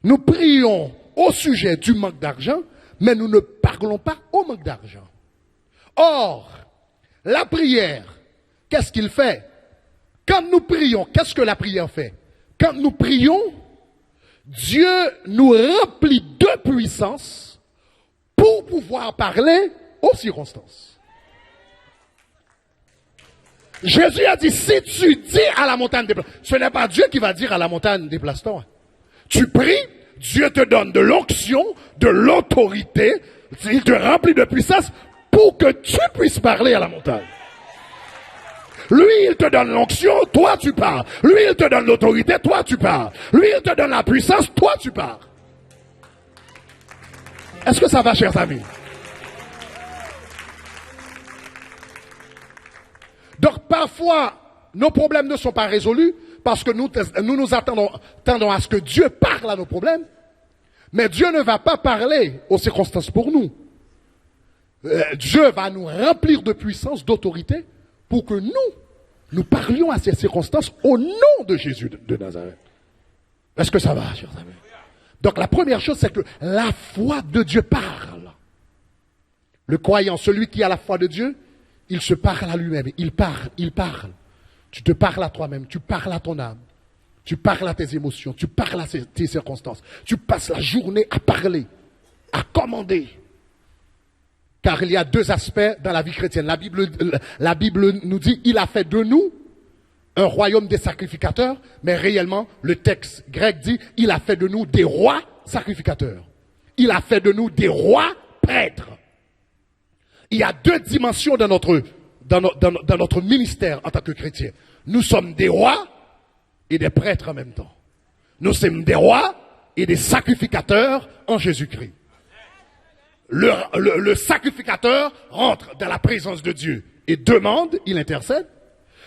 Nous prions au sujet du manque d'argent, mais nous ne parlons pas au manque d'argent. Or, la prière, qu'est-ce qu'il fait? Quand nous prions, qu'est-ce que la prière fait? Quand nous prions, Dieu nous remplit de puissance pour pouvoir parler aux circonstances. Jésus a dit, si tu dis à la montagne déplace, ce n'est pas Dieu qui va dire à la montagne déplace-toi. Tu pries, Dieu te donne de l'onction, de l'autorité, il te remplit de puissance pour que tu puisses parler à la montagne. Lui, il te donne l'onction, toi tu parles. Lui, il te donne l'autorité, toi tu parles. Lui, il te donne la puissance, toi tu parles. Est-ce que ça va, chers amis? Donc parfois, nos problèmes ne sont pas résolus parce que nous attendons à ce que Dieu parle à nos problèmes. Mais Dieu ne va pas parler aux circonstances pour nous. Dieu va nous remplir de puissance, d'autorité, pour que nous parlions à ces circonstances au nom de Jésus de Nazareth. Est-ce que ça va, chers amis? Donc la première chose, c'est que la foi de Dieu parle. Le croyant, celui qui a la foi de Dieu, il se parle à lui-même. Il parle. Tu te parles à toi-même, tu parles à ton âme, tu parles à tes émotions, tu parles à tes circonstances. Tu passes la journée à parler, à commander. Car il y a deux aspects dans la vie chrétienne. La Bible nous dit, il a fait de nous un royaume des sacrificateurs, mais réellement, le texte grec dit, il a fait de nous des rois sacrificateurs. Il a fait de nous des rois prêtres. Il y a deux dimensions dans notre ministère en tant que chrétien. Nous sommes des rois et des prêtres en même temps. Nous sommes des rois et des sacrificateurs en Jésus-Christ. Le sacrificateur rentre dans la présence de Dieu et demande, il intercède.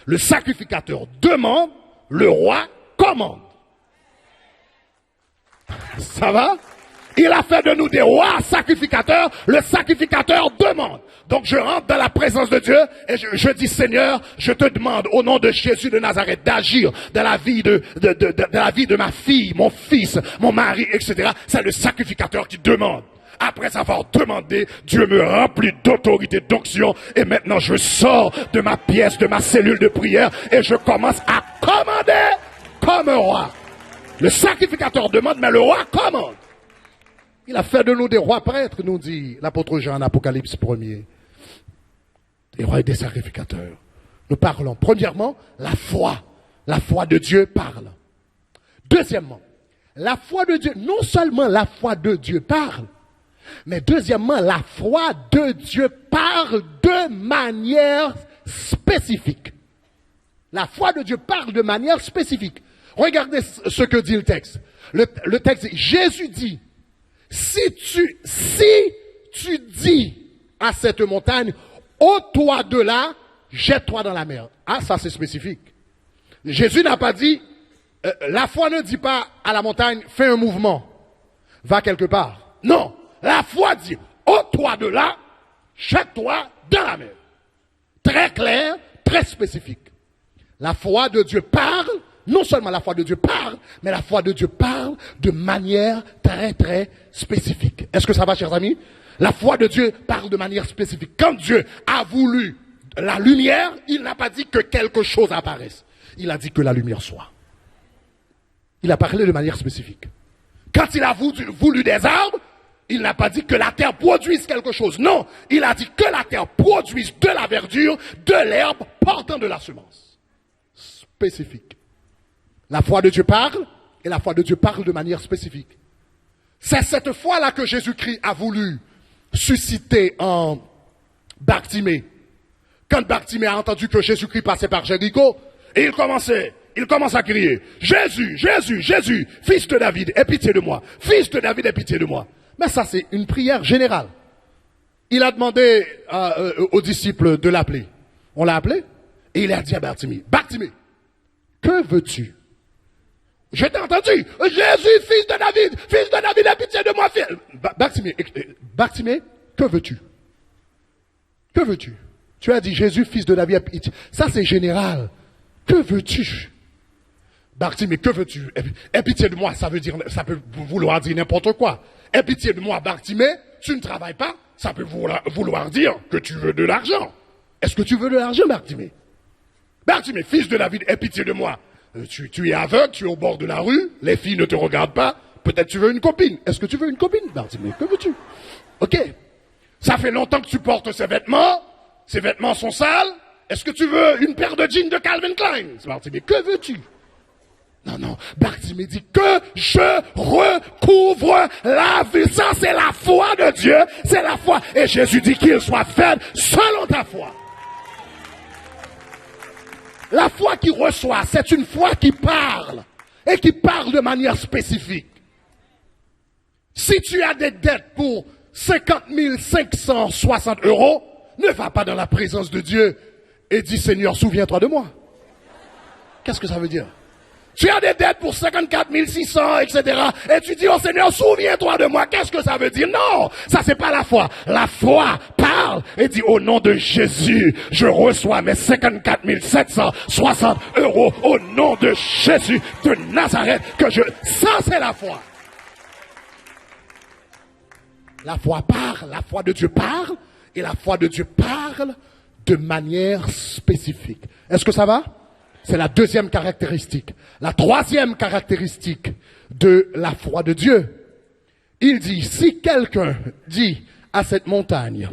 Le sacrificateur demande, le roi commande. Ça va? Il a fait de nous des rois sacrificateurs, le sacrificateur demande. Donc je rentre dans la présence de Dieu et je dis, Seigneur, je te demande au nom de Jésus de Nazareth d'agir dans la vie de ma fille, mon fils, mon mari, etc. C'est le sacrificateur qui demande. Après avoir demandé, Dieu me remplit d'autorité, d'onction, et maintenant je sors de ma pièce, de ma cellule de prière, et je commence à commander comme un roi. Le sacrificateur demande, mais le roi commande. Il a fait de nous des rois prêtres, nous dit l'apôtre Jean en Apocalypse 1er. Des rois et des sacrificateurs. Nous parlons. Premièrement, la foi. La foi de Dieu parle. Deuxièmement, la foi de Dieu, non seulement la foi de Dieu parle, mais deuxièmement, la foi de Dieu parle de manière spécifique. La foi de Dieu parle de manière spécifique. Regardez ce que dit le texte. Le texte dit, Jésus dit, si tu dis à cette montagne, ôte-toi de là, jette-toi dans la mer. Ah, ça c'est spécifique. Jésus n'a pas dit, la foi ne dit pas à la montagne, fais un mouvement, va quelque part. Non. La foi dit, ôte-toi de là, jette-toi dans la mer. Très clair, très spécifique. La foi de Dieu parle, non seulement la foi de Dieu parle, mais la foi de Dieu parle de manière très, très spécifique. Est-ce que ça va, chers amis? La foi de Dieu parle de manière spécifique. Quand Dieu a voulu la lumière, il n'a pas dit que quelque chose apparaisse. Il a dit que la lumière soit. Il a parlé de manière spécifique. Quand il a voulu des arbres, il n'a pas dit que la terre produise quelque chose. Non, il a dit que la terre produise de la verdure, de l'herbe portant de la semence. Spécifique. La foi de Dieu parle, et la foi de Dieu parle de manière spécifique. C'est cette foi-là que Jésus-Christ a voulu susciter en Bartimée. Quand Bartimée a entendu que Jésus-Christ passait par Jéricho, et il commence à crier, Jésus, Jésus, Jésus, fils de David, aie pitié de moi. Fils de David, aie pitié de moi. Mais ça, c'est une prière générale. Il a demandé aux disciples de l'appeler. On l'a appelé et il a dit à Bartimée, Bartimée, que veux-tu? Je t'ai entendu. Jésus, fils de David, aie pitié de moi. Bartimée, que veux-tu? Que veux-tu? Tu as dit Jésus, fils de David, aie pitié. Ça c'est général. Que veux-tu? Bartimée, que veux-tu? Aie pitié de moi, ça peut vouloir dire n'importe quoi. Aie pitié de moi, Bartimée, tu ne travailles pas, ça peut vouloir dire que tu veux de l'argent. Est-ce que tu veux de l'argent, Bartimée? Bartimée, fils de David, aie pitié de moi. Tu es aveugle, tu es au bord de la rue, les filles ne te regardent pas, peut-être tu veux une copine. Est-ce que tu veux une copine, Bartimée? Que veux-tu? Ok. Ça fait longtemps que tu portes ces vêtements sont sales. Est-ce que tu veux une paire de jeans de Calvin Klein? Bartimée, que veux-tu? Non, Bartimée dit que je recouvre la vie. Ça, c'est la foi de Dieu, c'est la foi. Et Jésus dit qu'il soit fait selon ta foi. La foi qui reçoit, c'est une foi qui parle, et qui parle de manière spécifique. Si tu as des dettes pour 50 560 €, ne va pas dans la présence de Dieu et dis, Seigneur, souviens-toi de moi. Qu'est-ce que ça veut dire? Tu as des dettes pour 54 600, etc. Et tu dis, oh Seigneur, souviens-toi de moi. Qu'est-ce que ça veut dire? Non, ça c'est pas la foi. La foi parle et dit, au nom de Jésus, je reçois mes 54 760 € au nom de Jésus de Nazareth. Ça c'est la foi. La foi parle, la foi de Dieu parle, et la foi de Dieu parle de manière spécifique. Est-ce que ça va? C'est la deuxième caractéristique. La troisième caractéristique de la foi de Dieu, il dit, si quelqu'un dit à cette montagne,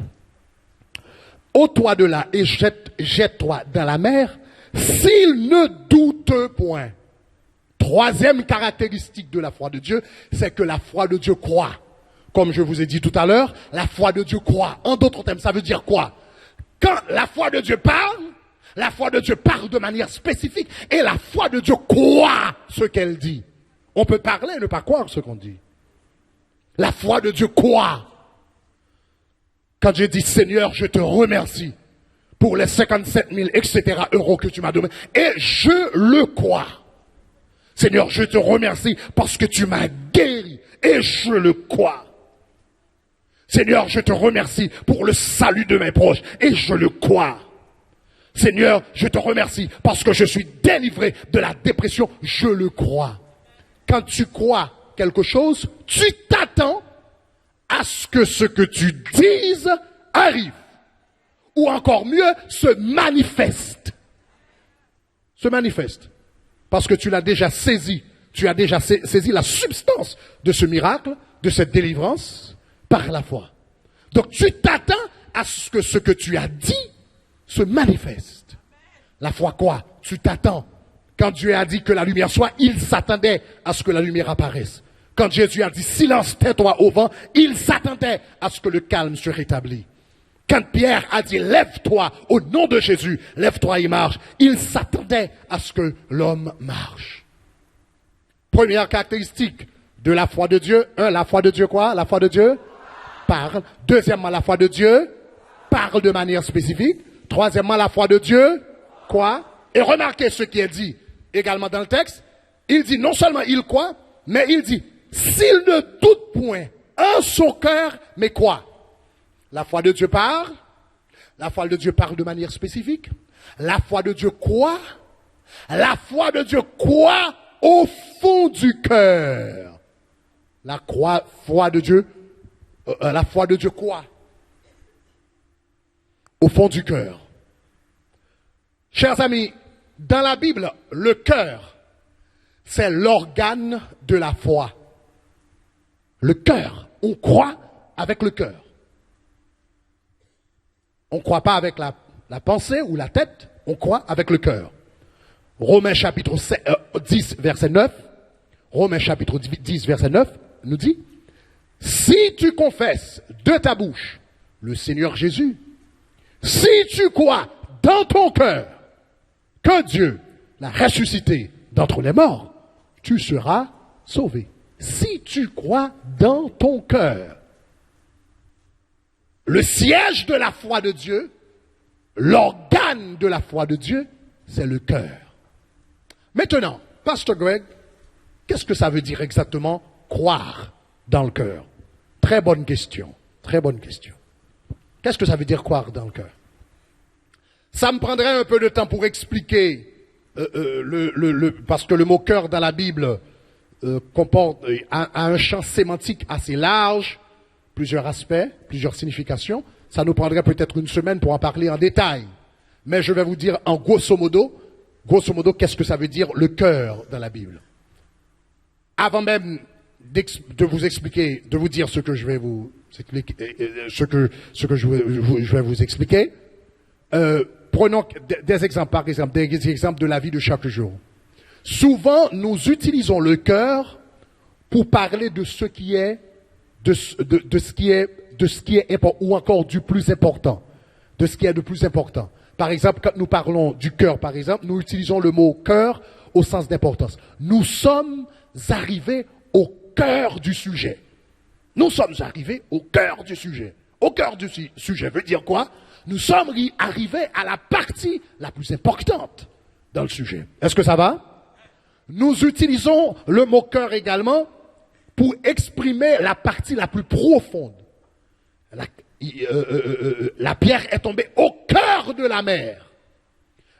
ôte-toi de là et jette-toi dans la mer, s'il ne doute point. Troisième caractéristique de la foi de Dieu, c'est que la foi de Dieu croit. Comme je vous ai dit tout à l'heure, la foi de Dieu croit. En d'autres termes, ça veut dire quoi? Quand la foi de Dieu parle de manière spécifique et la foi de Dieu croit ce qu'elle dit. On peut parler et ne pas croire ce qu'on dit. La foi de Dieu croit. Quand j'ai dit Seigneur, je te remercie pour les 57 000, etc. € que tu m'as donné, et je le crois. Seigneur, je te remercie parce que tu m'as guéri, et je le crois. Seigneur, je te remercie pour le salut de mes proches, et je le crois. Seigneur, je te remercie parce que je suis délivré de la dépression, je le crois. Quand tu crois quelque chose, tu t'attends à ce que tu dises arrive. Ou encore mieux, se manifeste. Se manifeste. Parce que tu l'as déjà saisi. Tu as déjà saisi la substance de ce miracle, de cette délivrance, par la foi. Donc tu t'attends à ce que tu as dit se manifeste. La foi quoi? Tu t'attends. Quand Dieu a dit que la lumière soit, il s'attendait à ce que la lumière apparaisse. Quand Jésus a dit silence, tais-toi au vent, il s'attendait à ce que le calme se rétablisse. Quand Pierre a dit lève-toi au nom de Jésus, lève-toi et marche, il s'attendait à ce que l'homme marche. Première caractéristique de la foi de Dieu. La foi de Dieu quoi? La foi de Dieu parle. Deuxièmement, la foi de Dieu parle de manière spécifique. Troisièmement, la foi de Dieu quoi? Et remarquez ce qui est dit également dans le texte. Il dit non seulement il croit, mais il dit s'il ne doute point en son cœur, mais quoi? La foi de Dieu parle. La foi de Dieu parle de manière spécifique. La foi de Dieu croit. La foi de Dieu croit au fond du cœur. La foi de Dieu croit au fond du cœur. Chers amis, dans la Bible, le cœur, c'est l'organe de la foi. Le cœur, on croit avec le cœur. On ne croit pas avec la pensée ou la tête, on croit avec le cœur. Romains chapitre 10, verset 9, Romains chapitre 10, verset 9, nous dit, si tu confesses de ta bouche le Seigneur Jésus, si tu crois dans ton cœur que Dieu l'a ressuscité d'entre les morts, tu seras sauvé. Si tu crois dans ton cœur. le siège de la foi de Dieu, l'organe de la foi de Dieu, c'est le cœur. Maintenant, Pasteur Greg, qu'est-ce que ça veut dire exactement croire dans le cœur? Très bonne question, très bonne question. Qu'est-ce que ça veut dire croire dans le cœur? Ça me prendrait un peu de temps pour expliquer, parce que le mot cœur dans la Bible comporte a un champ sémantique assez large, plusieurs aspects, plusieurs significations. Ça nous prendrait peut-être une semaine pour en parler en détail. Mais je vais vous dire en grosso modo, qu'est-ce que ça veut dire le cœur dans la Bible. Avant même de vous expliquer, de vous dire ce que je vais vous expliquer, je vais vous expliquer, prenons des exemples, par exemple, des exemples de la vie de chaque jour. Souvent, nous utilisons le cœur pour parler de ce qui est, de ce qui est important, ou encore du plus important, de ce qui est de plus important. Par exemple, quand nous parlons du cœur, par exemple, nous utilisons le mot cœur au sens d'importance. Nous sommes arrivés au cœur du sujet. Nous sommes arrivés au cœur du sujet. Au cœur du sujet veut dire quoi? Nous sommes arrivés à la partie la plus importante dans le sujet. Est-ce que ça va? Nous utilisons le mot cœur également pour exprimer la partie la plus profonde. La pierre est tombée au cœur de la mer.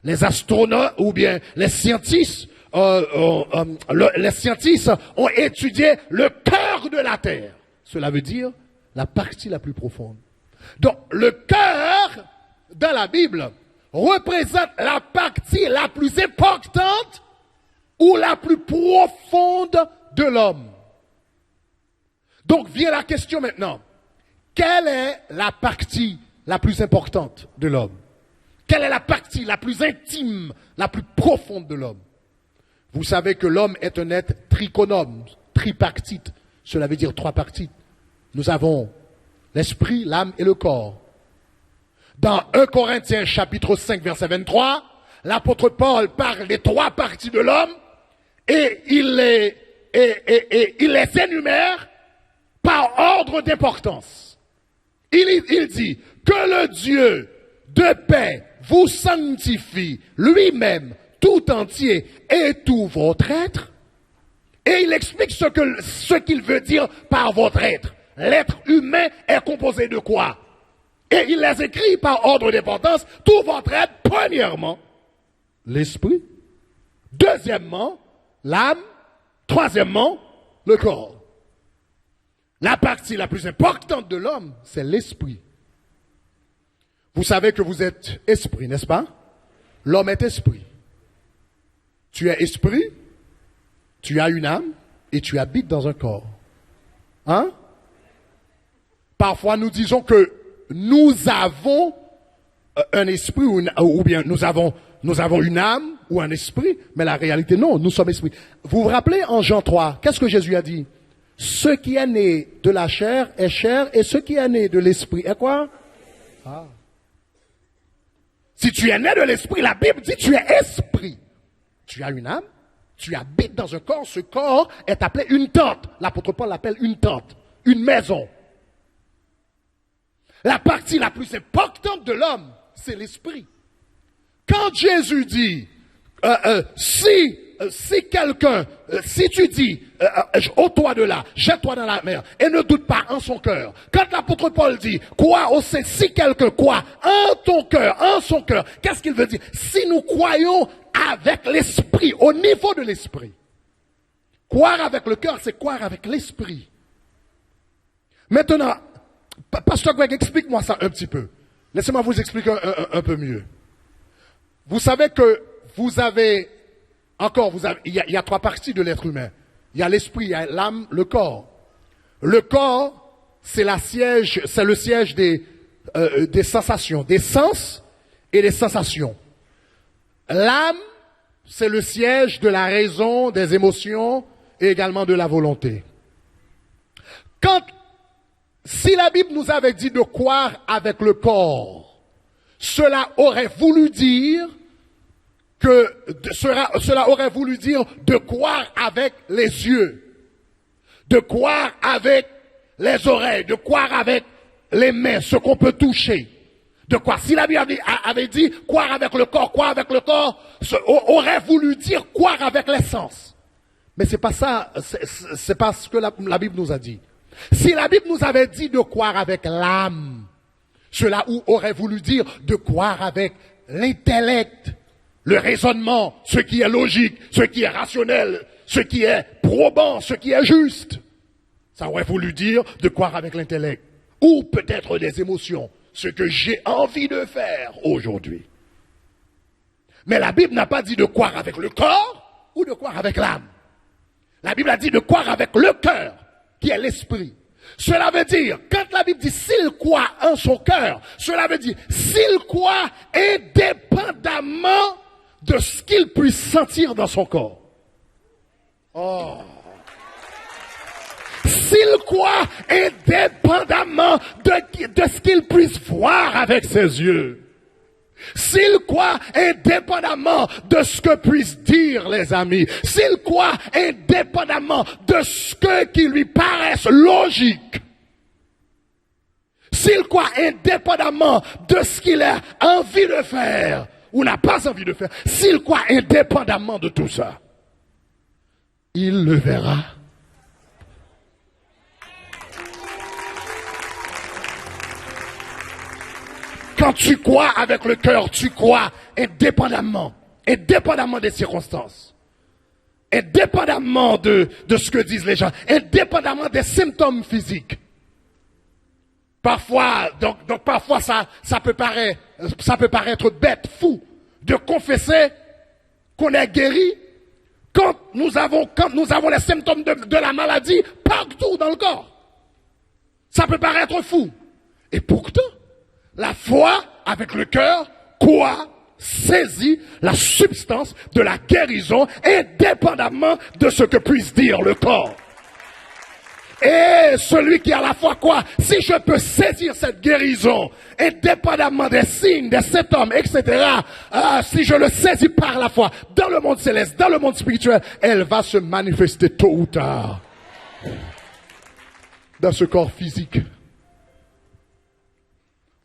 Les astronautes ou bien les scientifiques ont étudié le cœur de la terre. Cela veut dire la partie la plus profonde. Donc, le cœur dans la Bible représente la partie la plus importante ou la plus profonde de l'homme. Donc, vient la question maintenant. Quelle est la partie la plus importante de l'homme? Quelle est la partie la plus intime, la plus profonde de l'homme? Vous savez que l'homme est un être trichonome, tripartite. Cela veut dire trois parties. Nous avons l'esprit, l'âme et le corps. Dans 1 Corinthiens chapitre 5 verset 23, l'apôtre Paul parle des trois parties de l'homme et il les énumère par ordre d'importance. Il dit que le Dieu de paix vous sanctifie lui-même tout entier et tout votre être. Et il explique ce qu'il veut dire par votre être. L'être humain est composé de quoi? Et il les écrit par ordre d'importance. Tout votre être, premièrement, l'esprit. Deuxièmement, l'âme. Troisièmement, le corps. La partie la plus importante de l'homme, c'est l'esprit. Vous savez que vous êtes esprit, n'est-ce pas? L'homme est esprit. Tu es esprit, tu as une âme et tu habites dans un corps. Hein? Parfois, nous disons que nous avons un esprit ou bien nous avons une âme ou un esprit, mais la réalité, non, nous sommes esprits. Vous vous rappelez en Jean 3, qu'est-ce que Jésus a dit? Ce qui est né de la chair est chair et ce qui est né de l'esprit est quoi? Ah. Si tu es né de l'esprit, la Bible dit tu es esprit. Tu as une âme, tu habites dans un corps, ce corps est appelé une tente. L'apôtre Paul l'appelle une tente, une maison. La partie la plus importante de l'homme, c'est l'esprit. Quand Jésus dit, si tu dis, ôte-toi de là, jette-toi dans la mer, et ne doute pas en son cœur. Quand l'apôtre Paul dit, si quelqu'un croit en ton cœur, en son cœur, qu'est-ce qu'il veut dire? Si nous croyons avec l'esprit, au niveau de l'esprit. Croire avec le cœur, c'est croire avec l'esprit. Maintenant, Pasteur Greg, explique-moi ça un petit peu. Laissez-moi vous expliquer un peu mieux. Vous savez que il y a trois parties de l'être humain. Il y a l'esprit, il y a l'âme, le corps. Le corps, c'est le siège des sensations, des sens et des sensations. L'âme, c'est le siège de la raison, des émotions et également de la volonté. Si la Bible nous avait dit de croire avec le corps, cela aurait voulu dire de croire avec les yeux, de croire avec les oreilles, de croire avec les mains, ce qu'on peut toucher. De quoi? Si la Bible avait dit croire avec le corps, aurait voulu dire croire avec les sens. Mais c'est pas ça, c'est pas ce que la Bible nous a dit. Si la Bible nous avait dit de croire avec l'âme, cela aurait voulu dire de croire avec l'intellect, le raisonnement, ce qui est logique, ce qui est rationnel, ce qui est probant, ce qui est juste. Ça aurait voulu dire de croire avec l'intellect. Ou peut-être les émotions, ce que j'ai envie de faire aujourd'hui. Mais la Bible n'a pas dit de croire avec le corps ou de croire avec l'âme. La Bible a dit de croire avec le cœur, qui est l'esprit. Cela veut dire, quand la Bible dit s'il croit en son cœur, cela veut dire s'il croit indépendamment de ce qu'il puisse sentir dans son corps. Oh. S'il croit indépendamment de ce qu'il puisse voir avec ses yeux. S'il croit indépendamment de ce que puissent dire les amis. S'il croit indépendamment de ce qui lui paraisse logique. S'il croit indépendamment de ce qu'il a envie de faire ou n'a pas envie de faire. S'il croit indépendamment de tout ça, il le verra. Quand tu crois avec le cœur, tu crois indépendamment des circonstances, indépendamment de ce que disent les gens, indépendamment des symptômes physiques. Parfois, donc parfois ça peut paraître bête, fou, de confesser qu'on est guéri quand nous avons les symptômes de la maladie partout dans le corps. Ça peut paraître fou. Et pourtant, la foi, avec le cœur, croit, saisit la substance de la guérison, indépendamment de ce que puisse dire le corps. Et celui qui a la foi, quoi? Si je peux saisir cette guérison, indépendamment des signes, des symptômes, etc., si je le saisis par la foi, dans le monde céleste, dans le monde spirituel, elle va se manifester tôt ou tard dans ce corps physique.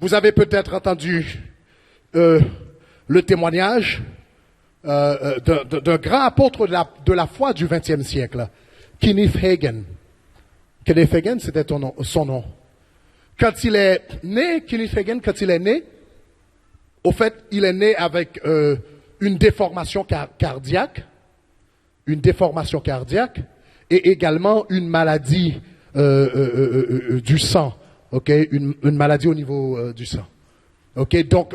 Vous avez peut-être entendu le témoignage d'un grand apôtre de la foi du XXe siècle, Kenneth Hagin. Kenneth Hagin, c'était son nom. Quand il est né, Kenneth Hagin, au fait, il est né avec une déformation cardiaque, et également une maladie du sang. Ok, une maladie au niveau du sang. Ok, donc,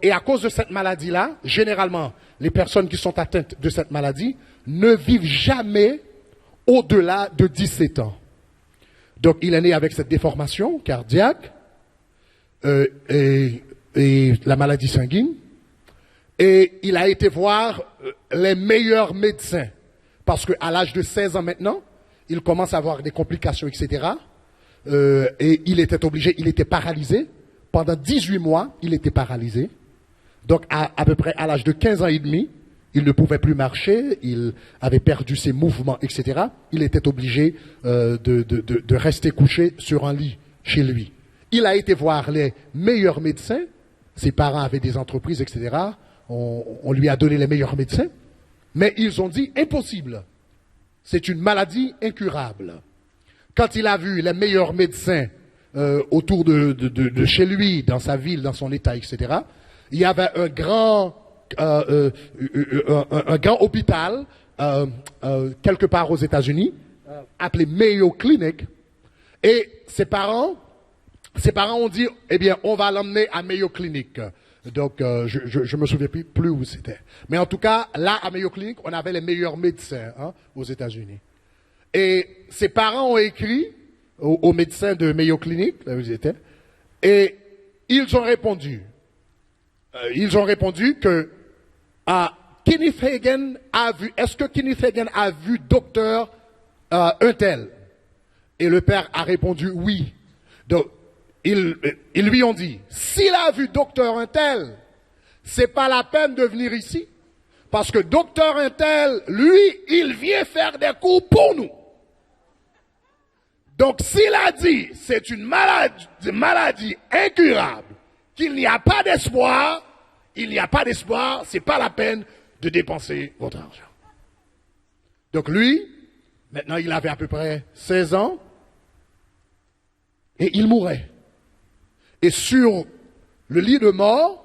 et à cause de cette maladie-là, généralement, les personnes qui sont atteintes de cette maladie ne vivent jamais au-delà de 17 ans. Donc, il est né avec cette déformation cardiaque et la maladie sanguine, et il a été voir les meilleurs médecins, parce qu'à l'âge de 16 ans maintenant, il commence à avoir des complications, etc. Et il était paralysé. Pendant 18 mois, il était paralysé. Donc, à peu près à l'âge de 15 ans et demi, il ne pouvait plus marcher, il avait perdu ses mouvements, etc. Il était obligé de rester couché sur un lit chez lui. Il a été voir les meilleurs médecins. Ses parents avaient des entreprises, etc. On lui a donné les meilleurs médecins. Mais ils ont dit, impossible. C'est une maladie incurable. Quand il a vu les meilleurs médecins autour de chez lui, dans sa ville, dans son état, etc., il y avait un grand hôpital quelque part aux États-Unis, appelé Mayo Clinic, et ses parents ont dit, eh bien, on va l'emmener à Mayo Clinic. Donc, je me souviens plus où c'était. Mais en tout cas, là, à Mayo Clinic, on avait les meilleurs médecins aux États-Unis. Et ses parents ont écrit aux médecins de Mayo Clinic, là où ils étaient, et ils ont répondu que Kenneth Hagin est-ce que Kenneth Hagin a vu docteur un tel? Et le père a répondu oui. Donc, ils lui ont dit, s'il a vu docteur un tel, c'est pas la peine de venir ici, parce que docteur un tel, lui, il vient faire des cours pour nous. Donc s'il a dit c'est une maladie incurable, qu'il n'y a pas d'espoir, il n'y a pas d'espoir, c'est pas la peine de dépenser votre argent. Donc lui, maintenant il avait à peu près 16 ans, et il mourait. Et sur le lit de mort,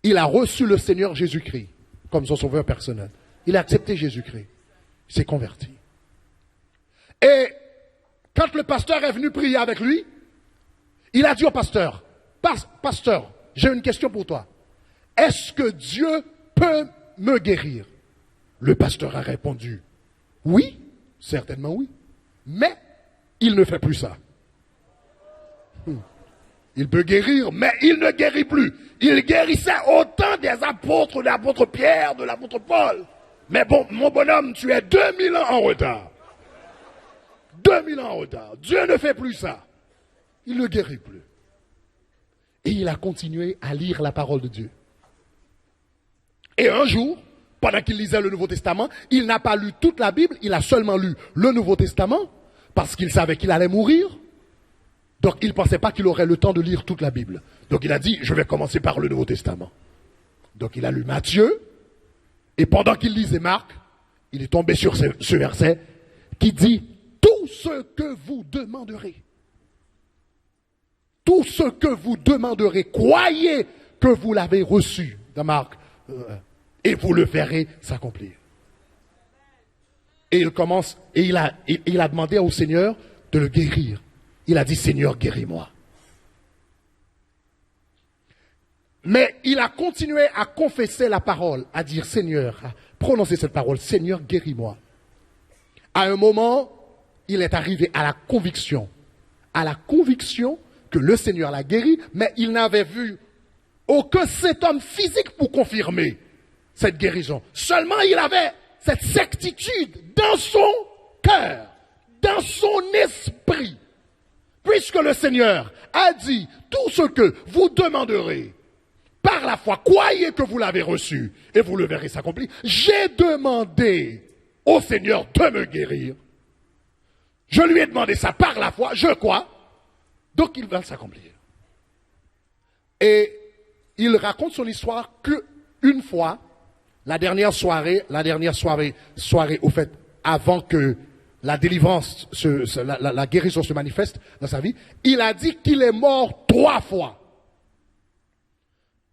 il a reçu le Seigneur Jésus-Christ comme son sauveur personnel. Il a accepté Jésus-Christ. Il s'est converti. Et quand le pasteur est venu prier avec lui, il a dit au pasteur, Pasteur, j'ai une question pour toi. Est-ce que Dieu peut me guérir? Le pasteur a répondu, oui, certainement oui. Mais il ne fait plus ça. Il peut guérir, mais il ne guérit plus. Il guérissait autant des apôtres, de l'apôtre Pierre, de l'apôtre Paul. Mais bon, mon bonhomme, tu es 2000 ans en retard. 2000 ans en retard. Dieu ne fait plus ça. Il ne guérit plus. Et il a continué à lire la parole de Dieu. Et un jour, pendant qu'il lisait le Nouveau Testament, il n'a pas lu toute la Bible, il a seulement lu le Nouveau Testament, parce qu'il savait qu'il allait mourir. Donc il ne pensait pas qu'il aurait le temps de lire toute la Bible. Donc il a dit, je vais commencer par le Nouveau Testament. Donc il a lu Matthieu, et pendant qu'il lisait Marc, il est tombé sur ce verset qui dit, tout ce que vous demanderez, tout ce que vous demanderez, croyez que vous l'avez reçu, dans Marc, et vous le verrez s'accomplir. Et il commence, et il a demandé au Seigneur de le guérir. Il a dit, Seigneur, guéris-moi. Mais il a continué à confesser la parole, à dire, Seigneur, à prononcer cette parole, Seigneur, guéris-moi. À un moment, il est arrivé à la conviction que le Seigneur l'a guéri, mais il n'avait vu aucun symptôme physique pour confirmer cette guérison. Seulement, il avait cette certitude dans son cœur, dans son esprit. Puisque le Seigneur a dit, tout ce que vous demanderez par la foi, croyez que vous l'avez reçu et vous le verrez s'accomplir. J'ai demandé au Seigneur de me guérir. Je lui ai demandé ça par la foi, je crois. Donc il va s'accomplir. Et il raconte son histoire qu'une fois, la dernière soirée, au fait, avant que la délivrance, la guérison se manifeste dans sa vie, il a dit qu'il est mort 3 fois.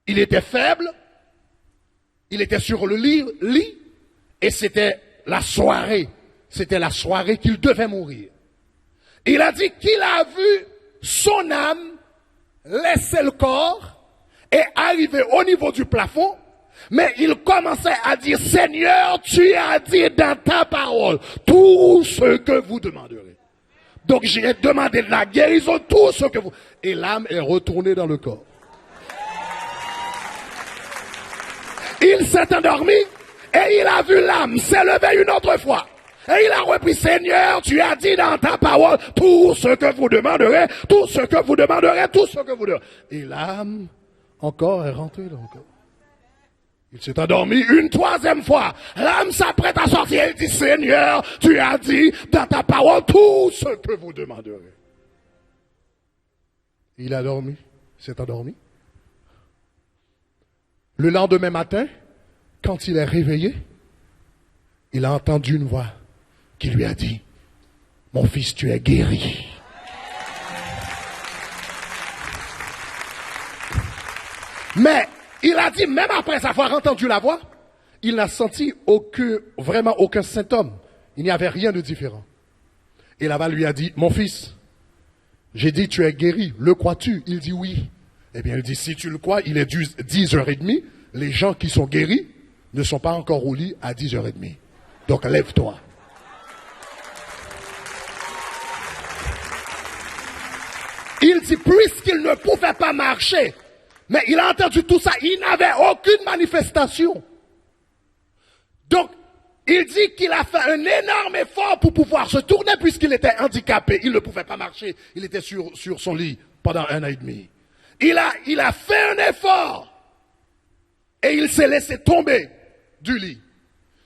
Il était faible, il était sur le lit, et c'était la soirée qu'il devait mourir. Il a dit qu'il a vu son âme laisser le corps et arriver au niveau du plafond. Mais il commençait à dire, Seigneur, tu as dit dans ta parole tout ce que vous demanderez. Donc j'ai demandé de la guérison, tout ce que vous... Et l'âme est retournée dans le corps. Il s'est endormi et il a vu l'âme s'élever une autre fois. Et il a repris, Seigneur, tu as dit dans ta parole tout ce que vous demanderez, tout ce que vous demanderez, tout ce que vous demanderez. Et l'âme encore est rentrée dans le corps. Il s'est endormi une 3e fois. L'âme s'apprête à sortir. Il dit, Seigneur, tu as dit dans ta parole tout ce que vous demanderez. Il a dormi. Il s'est endormi. Le lendemain matin, quand il est réveillé, il a entendu une voix qui lui a dit, mon fils, tu es guéri. Mais il a dit, même après avoir entendu la voix, il n'a senti vraiment aucun symptôme. Il n'y avait rien de différent. Et là-bas lui a dit, mon fils, j'ai dit tu es guéri, le crois-tu? Il dit oui. Eh bien il dit, si tu le crois, il est 10h30, les gens qui sont guéris ne sont pas encore au lit à 10h30. Donc lève-toi. Il dit, puisqu'il ne pouvait pas marcher, mais il a entendu tout ça, il n'avait aucune manifestation. Donc, il dit qu'il a fait un énorme effort pour pouvoir se tourner puisqu'il était handicapé. Il ne pouvait pas marcher, il était sur son lit pendant 1 an et demi. Il a fait un effort et il s'est laissé tomber du lit.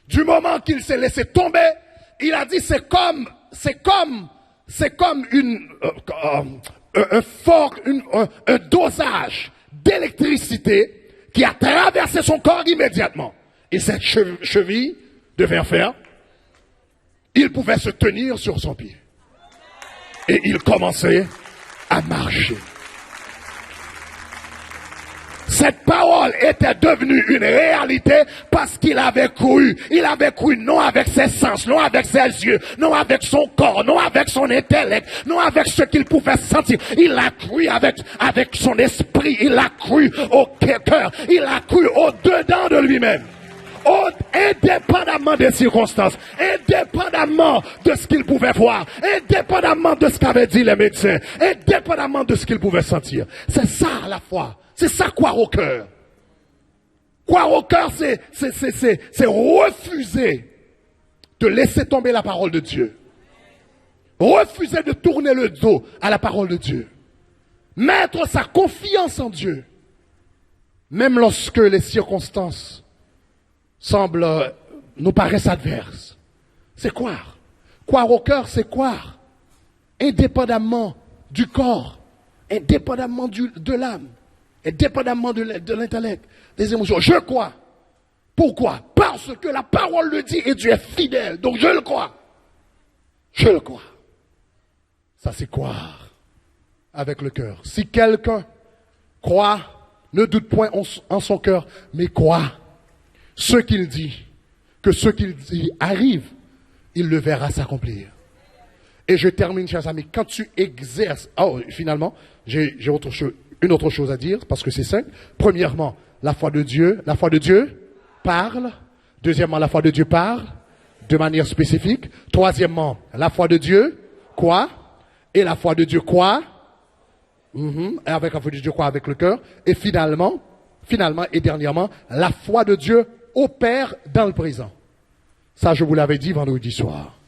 Du moment qu'il s'est laissé tomber, il a dit c'est comme c'est comme un dosage d'électricité qui a traversé son corps immédiatement. Et cette cheville devint ferme. Il pouvait se tenir sur son pied. Et il commençait à marcher. Cette parole était devenue une réalité parce qu'il avait cru. Il avait cru non avec ses sens, non avec ses yeux, non avec son corps, non avec son intellect, non avec ce qu'il pouvait sentir. Il a cru avec son esprit, il a cru au cœur, il a cru au-dedans de lui-même. Indépendamment des circonstances, indépendamment de ce qu'il pouvait voir, indépendamment de ce qu'avaient dit les médecins, indépendamment de ce qu'il pouvait sentir. C'est ça la foi. C'est ça croire au cœur. Croire au cœur, c'est refuser de laisser tomber la parole de Dieu. Refuser de tourner le dos à la parole de Dieu. Mettre sa confiance en Dieu. Même lorsque les circonstances semblent nous paraissent adverses. C'est croire. Croire au cœur, c'est croire. Indépendamment du corps, indépendamment de l'âme. Indépendamment de l'intellect, des émotions. Je crois. Pourquoi? Parce que la parole le dit et Dieu est fidèle. Donc je le crois. Je le crois. Ça c'est croire avec le cœur. Si quelqu'un croit, ne doute point en son cœur, mais croit ce qu'il dit, que ce qu'il dit arrive, il le verra s'accomplir. Et je termine, chers amis, quand tu exerces... Oh, finalement, j'ai une autre chose à dire, parce que c'est simple. Premièrement, la foi de Dieu parle. Deuxièmement, la foi de Dieu parle de manière spécifique. Troisièmement, la foi de Dieu, quoi? Et la foi de Dieu, quoi? Et avec la foi de Dieu, quoi? Avec le cœur. Et finalement et dernièrement, la foi de Dieu opère dans le présent. Ça, je vous l'avais dit vendredi soir.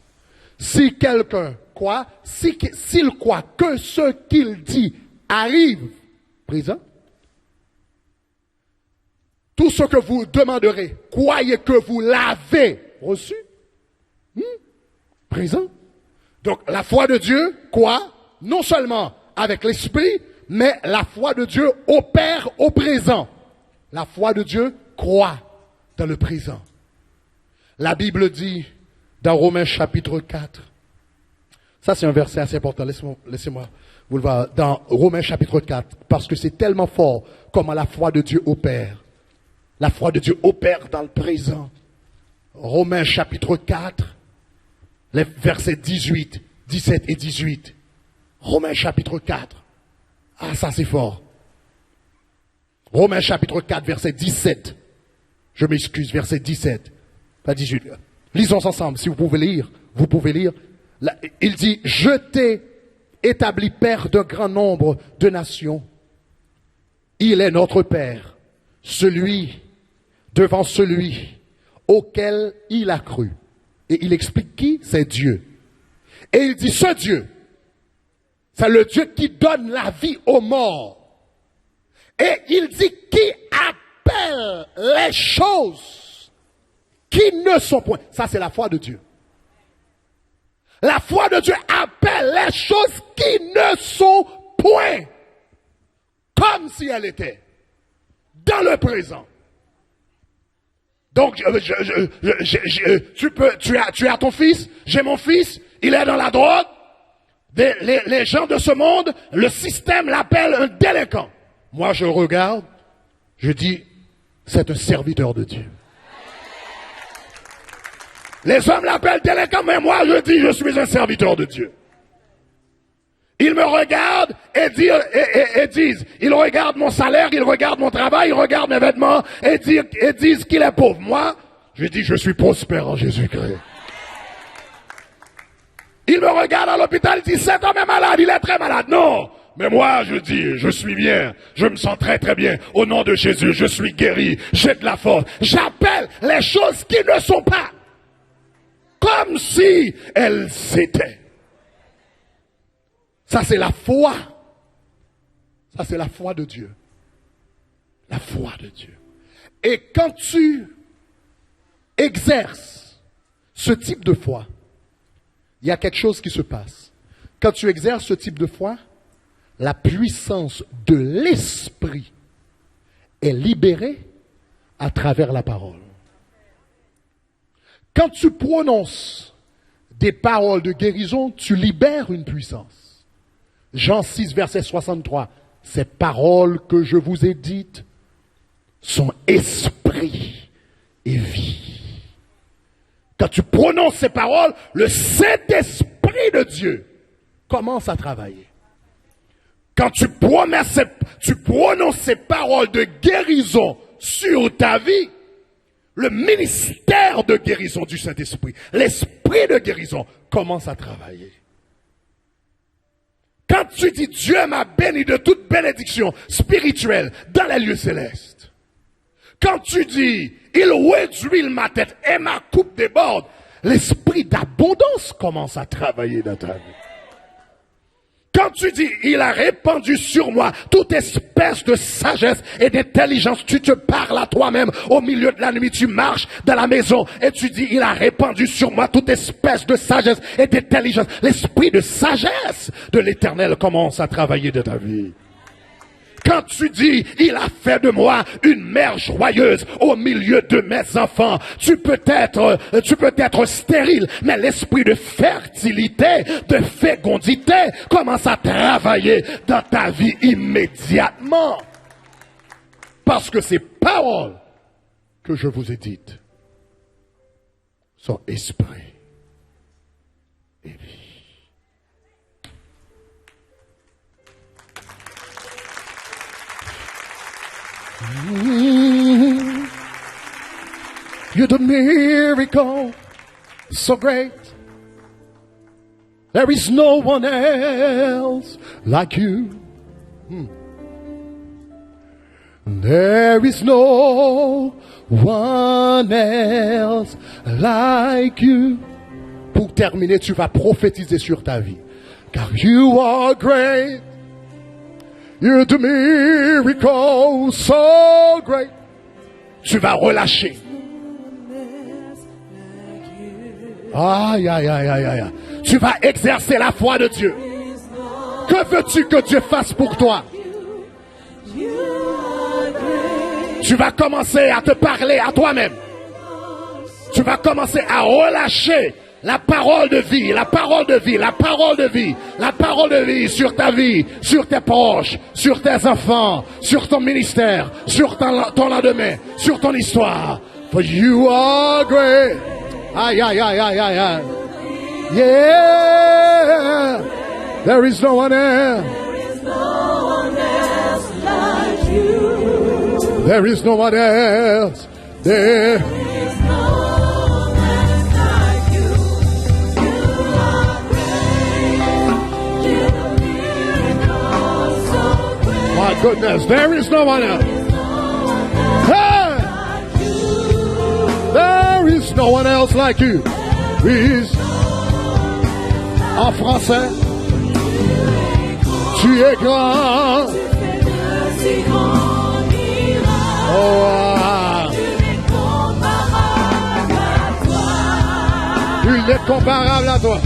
Si quelqu'un croit, s'il croit que ce qu'il dit arrive présent, tout ce que vous demanderez, croyez que vous l'avez reçu. Présent. Donc la foi de Dieu, quoi? Non seulement avec l'esprit, mais la foi de Dieu opère au présent. La foi de Dieu croit dans le présent. La Bible dit dans Romains chapitre 4, ça c'est un verset assez important, laissez-moi vous le voir, dans Romains chapitre 4, parce que c'est tellement fort comment la foi de Dieu opère. La foi de Dieu opère dans le présent. Romains chapitre 4, les versets 18, 17 et 18. Romains chapitre 4. Ah, ça c'est fort. Romains chapitre 4, verset 17. Je m'excuse, verset 17. Pas 18. Lisons ensemble, si vous pouvez lire. Vous pouvez lire. Là, il dit, je t'ai établi père d'un grand nombre de nations. Il est notre père, devant celui auquel il a cru. Et il explique qui? C'est Dieu. Et il dit, ce Dieu, c'est le Dieu qui donne la vie aux morts. Et il dit, qui appelle les choses qui ne sont point. Ça, c'est la foi de Dieu. La foi de Dieu appelle les choses qui ne sont point, comme si elles étaient, dans le présent. Donc, tu as ton fils, j'ai mon fils, il est dans la drogue. Les gens de ce monde, le système l'appelle un délinquant. Moi, je regarde, je dis, c'est un serviteur de Dieu. Les hommes l'appellent délinquant, mais moi, je dis, je suis un serviteur de Dieu. Ils me regardent et disent, ils regardent mon salaire, ils regardent mon travail, ils regardent mes vêtements et disent qu'il est pauvre. Moi, je dis, je suis prospère en Jésus-Christ. Ils me regardent à l'hôpital, ils disent, cet homme est malade, il est très malade. Non, mais moi, je dis, je suis bien, je me sens très très bien. Au nom de Jésus, je suis guéri, j'ai de la force. J'appelle les choses qui ne sont pas comme si elles étaient. Ça, c'est la foi. Ça, c'est la foi de Dieu. La foi de Dieu. Et quand tu exerces ce type de foi, il y a quelque chose qui se passe. Quand tu exerces ce type de foi, la puissance de l'esprit est libérée à travers la parole. Quand tu prononces des paroles de guérison, tu libères une puissance. Jean 6, verset 63. Ces paroles que je vous ai dites sont esprit et vie. Quand tu prononces ces paroles, le Saint-Esprit de Dieu commence à travailler. Quand tu prononces ces paroles de guérison sur ta vie, le ministère de guérison du Saint-Esprit, l'esprit de guérison commence à travailler. Quand tu dis Dieu m'a béni de toute bénédiction spirituelle dans les lieux célestes, quand tu dis il réduit ma tête et ma coupe déborde, l'esprit d'abondance commence à travailler dans ta vie. Quand tu dis, il a répandu sur moi toute espèce de sagesse et d'intelligence, tu te parles à toi-même au milieu de la nuit, tu marches dans la maison et tu dis, il a répandu sur moi toute espèce de sagesse et d'intelligence. L'esprit de sagesse de l'Éternel commence à travailler dans ta vie. Quand tu dis, il a fait de moi une mère joyeuse au milieu de mes enfants, tu peux être stérile, mais l'esprit de fertilité, de fécondité commence à travailler dans ta vie immédiatement. Parce que ces paroles que je vous ai dites sont esprit et vie. You're the miracle so great. There is no one else like you. There is no one else like you. Pour terminer, tu vas prophétiser sur ta vie. Car you are great. You're the miracle so great. Tu vas relâcher. Aïe, aïe, aïe, aïe, aïe. Tu vas exercer la foi de Dieu. Que veux-tu que Dieu fasse pour toi? Tu vas commencer à te parler à toi-même. Tu vas commencer à relâcher la parole de vie, la parole de vie, la parole de vie, la parole de vie sur ta vie, sur tes proches, sur tes enfants, sur ton ministère, sur ton lendemain, sur ton histoire. For you are great. Aïe, aïe, aïe, aïe, aïe, aïe. Yeah. There is no one else. There is no one else. There. My goodness, there is no one else. Hey! There is no one else like you. Please. En français. Tu es grand. Oh, il est comparable à toi.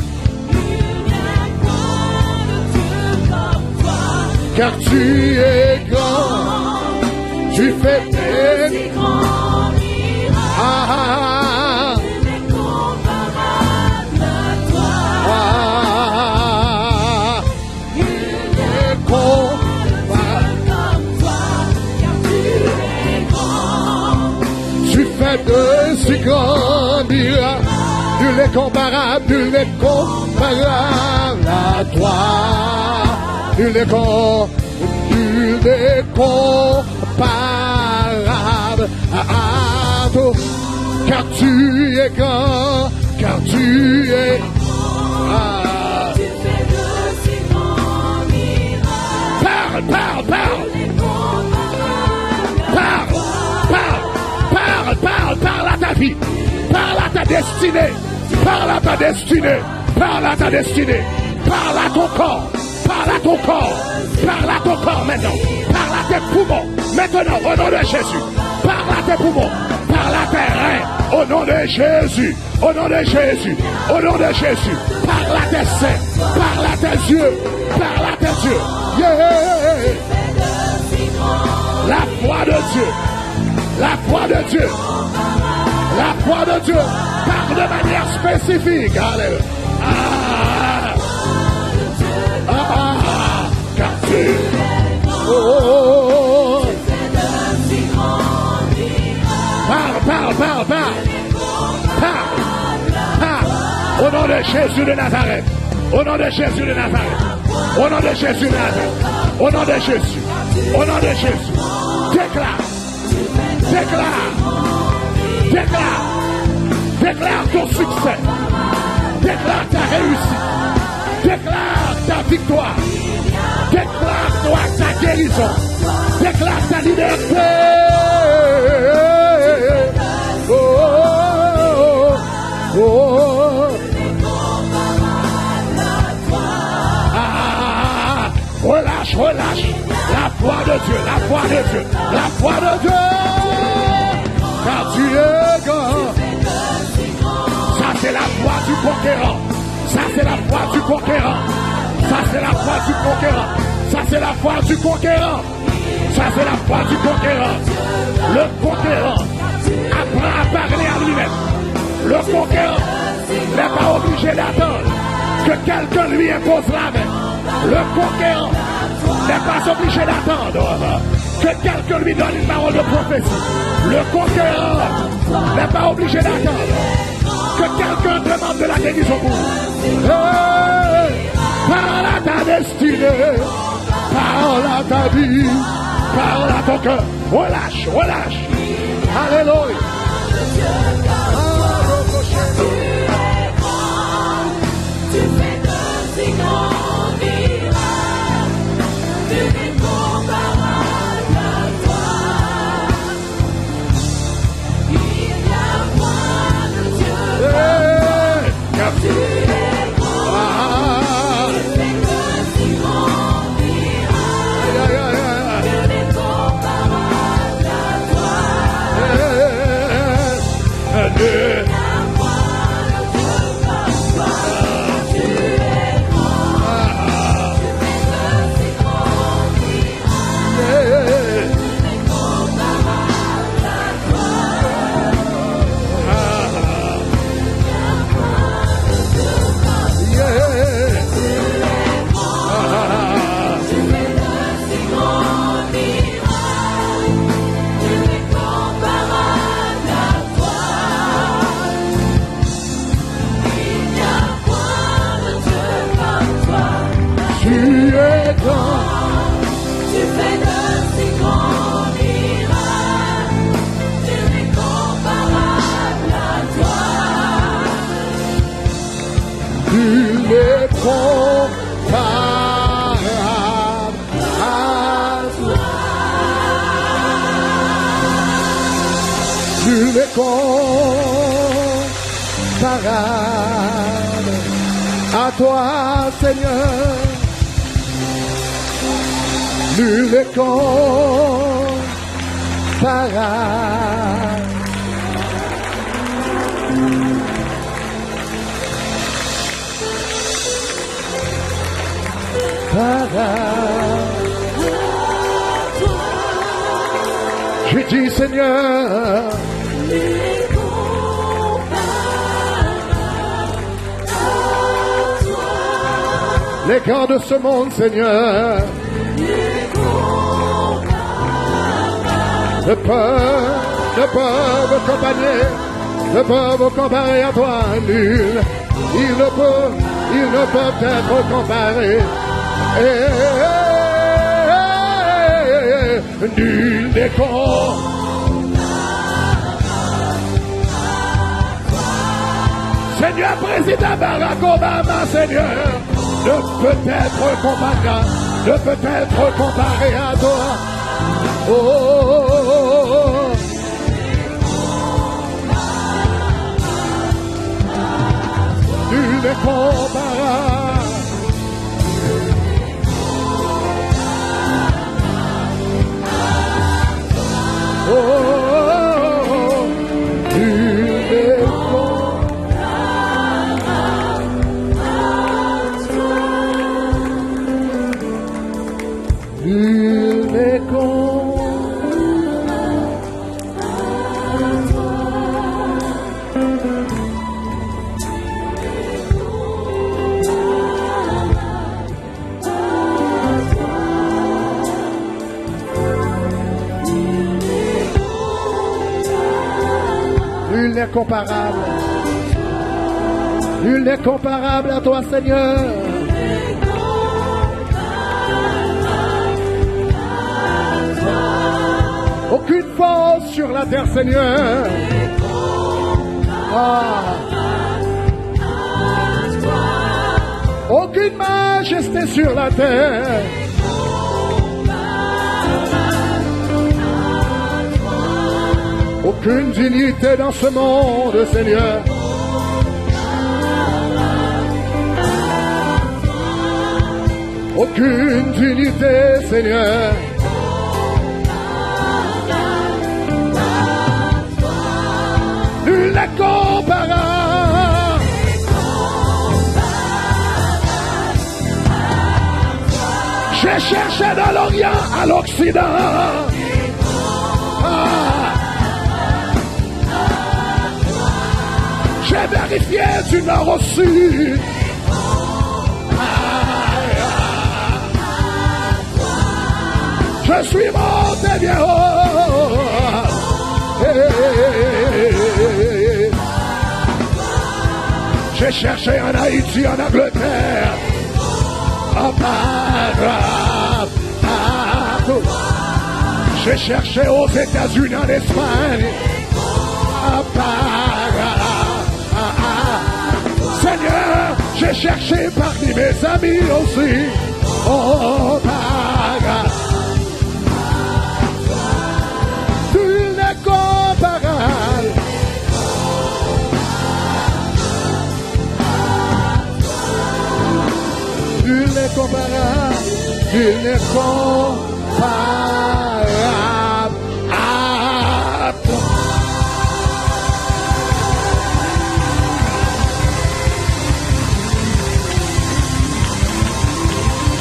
Car tu es grand, tu fais des grands miracles. Ah, tu es comparable à toi. Ah, tu es comparable comme toi. Car tu es grand, tu fais de si grands miracles. Nul n'est comparable, nul n'est comparable à toi. Nul n'est comparable à toi, car tu es grand, car tu es grand. Tu fais de si grands miracles. Parle, parle, parle. Parle à ta vie, parle à ta destinée, parle à ta destinée, parle à ta destinée, parle à ton corps. Parle à ton corps. Parle à ton corps maintenant. Parle à tes poumons. Maintenant, au nom de Jésus. Parle à tes poumons. Parle Parle à tes reins. Au nom de Jésus. Au nom de Jésus. Au nom de Jésus. Parle à tes seins. Parle à tes yeux. Parle à tes yeux. Yeah. La foi de Dieu. La foi de Dieu. La foi de Dieu. Parle de manière spécifique. Alléluia. Car tu. Oh. Parle. Au nom de Jésus de Nazareth. Au nom de Jésus de Nazareth. Au nom de Jésus de Nazareth. Au nom de Jésus. Au nom de Jésus. Déclare. Déclare ton succès. Déclare ta réussite. Déclare ta victoire. Déclare-toi ta guérison. Déclare ta liberté. Relâche. La foi de Dieu. La foi de Dieu. Car tu es grand. Ça c'est la foi du conquérant. Ça c'est la foi du conquérant. Le conquérant apprend à parler à lui-même. Le conquérant n'est pas obligé d'attendre que quelqu'un lui impose la main. Le conquérant n'est pas obligé d'attendre que quelqu'un lui donne une parole de prophétie. Le conquérant n'est pas obligé d'attendre que quelqu'un demande de la guérison pour vous. Parle à ta destinée, parle à ta vie, parle à ton cœur. Relâche. Alléluia. Tu fais de si grands miracles, tu n'es comparable à toi. Il y a point de Dieu comme tu es grand. Tu fais de si grands miracles, tu n'es comparable à toi. Comparable à toi, Seigneur. Nul n'est comparable. Je dis, Seigneur, les grands de ce monde, Seigneur, ne peuvent comparer à toi, nul. Ils ne peuvent être comparés. Nul n'est comparable. Seigneur, président Barack Obama, Seigneur, ne peut être comparé à toi. Oh, nul n'est comparable. Oh, comparable. Nul n'est comparable à toi, Seigneur. Aucune force sur la terre, Seigneur. Aucune majesté sur la terre. Aucune dignité dans ce monde, Seigneur. Aucune dignité, Seigneur. Nul n'est comparable. J'ai cherché dans l'Orient à l'Occident. J'ai vérifié du nord au sud. Je suis monté bien haut. J'ai cherché en Haïti, en Angleterre, partout. J'ai cherché aux États-Unis, en Espagne, Seigneur, j'ai cherché parmi mes amis aussi. Nul n'est comparable. Nul n'est comparable. Nul n'est comparable à toi.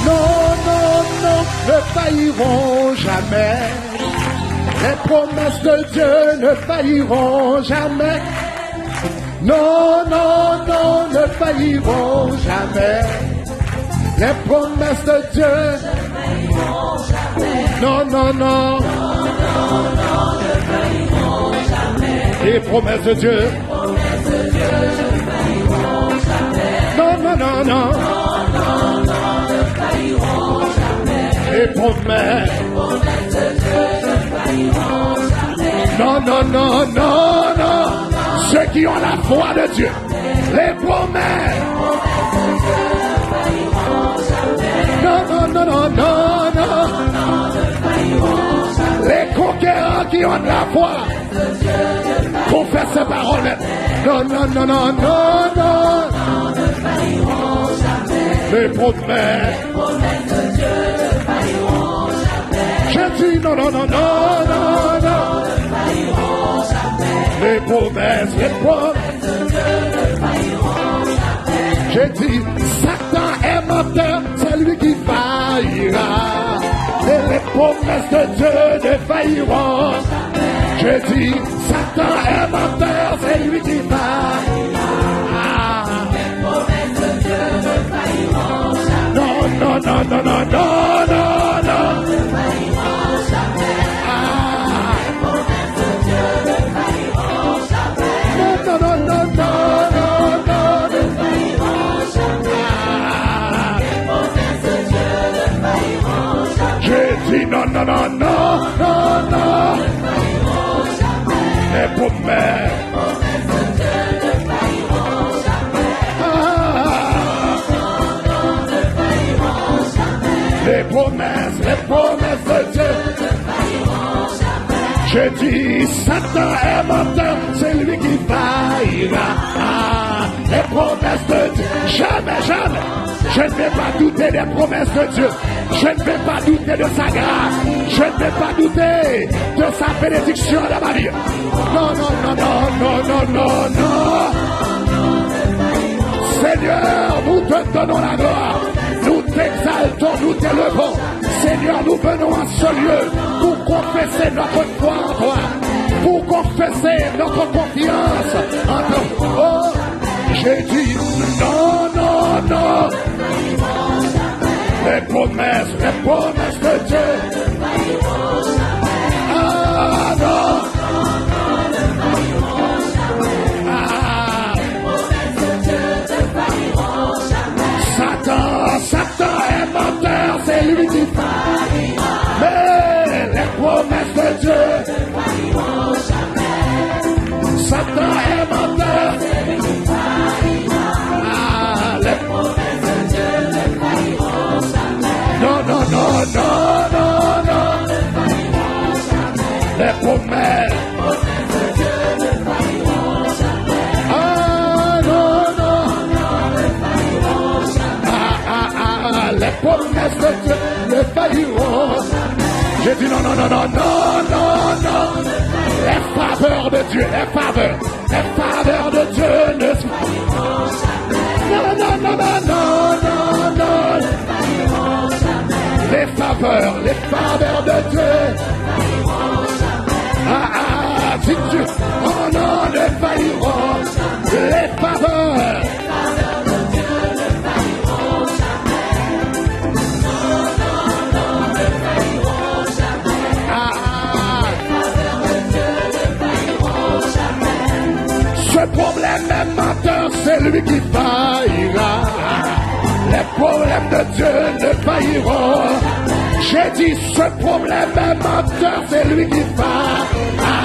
Non, non, non, ne failliront jamais. Les promesses de Dieu ne failliront jamais. Non, non, non, ne failliront jamais. Les promesses de Dieu ne failliront jamais. Non, non, non. Non, non, non, ne failliront jamais. Les promesses de Dieu. Les promesses de Dieu ne failliront jamais. Non, non, non, non. Non, non, non, ne failliront jamais. Les promesses. Les promesses de Dieu ne failliront jamais. Non, non, non, non, non. Ceux qui ont la foi de Dieu. Les promesses. Non, non, non, non, non, non. Les conquérants qui ont de la foi confessent ces paroles. Non, non, non, non, non, non. Les promesses de Dieu ne failliront jamais. Je dis non, non, non, non, non, non. Les promesses de Dieu ne failliront jamais. J'ai dit, Satan est menteur, c'est lui qui faillira. Et les promesses de Dieu ne failliront jamais. J'ai dit, Satan est menteur, c'est lui qui faillira. Les promesses de Dieu ne failliront jamais. Non, non, non, non, non, non, non, non. Ne failliront jamais. Les promesses de Dieu ne failliront jamais. Non, non, non, non, non, non, non. Ne failliront jamais. Les promesses de Dieu ne failliront jamais. J'ai dit non, non, non, non, non, non. Ne failliront jamais. Les promesses de Dieu ne failliront jamais. Ne failliront jamais. Les promesses de Dieu ne failliront jamais. J'ai dit Satan est menteur, c'est lui qui faillira. Les promesses de Dieu, jamais, jamais. Je ne vais pas douter des promesses de Dieu. Je ne vais pas douter de sa grâce. Je ne vais pas douter de sa bénédiction dans ma vie. Non, non, non, non, non, non, non, non. Seigneur, nous te donnons la gloire. Nous t'exaltons, nous t'élevons. Seigneur, nous venons à ce lieu pour confesser notre foi en toi. Pour confesser notre confiance en toi. Oh, j'ai dit non, non, non. Les promesses de Dieu. Ah non. promesses de Dieu ne failliront. J'ai dit non, non, non, non, non, non, non. Les faveurs de Dieu, les faveurs de Dieu ne failliront jamais. Non, non, non, non, non, non, non. Les faveurs de Dieu. Ah, si Dieu, oh non, ne failliront. Les faveurs. de Dieu ne failliront jamais. Non, non, non, ne failliront jamais. Les faveurs de Dieu ne failliront jamais. Ce problème est menteur, c'est lui qui faillira. Les problèmes de Dieu ne failliront. J'ai dit ce problème est menteur, c'est lui qui faillira.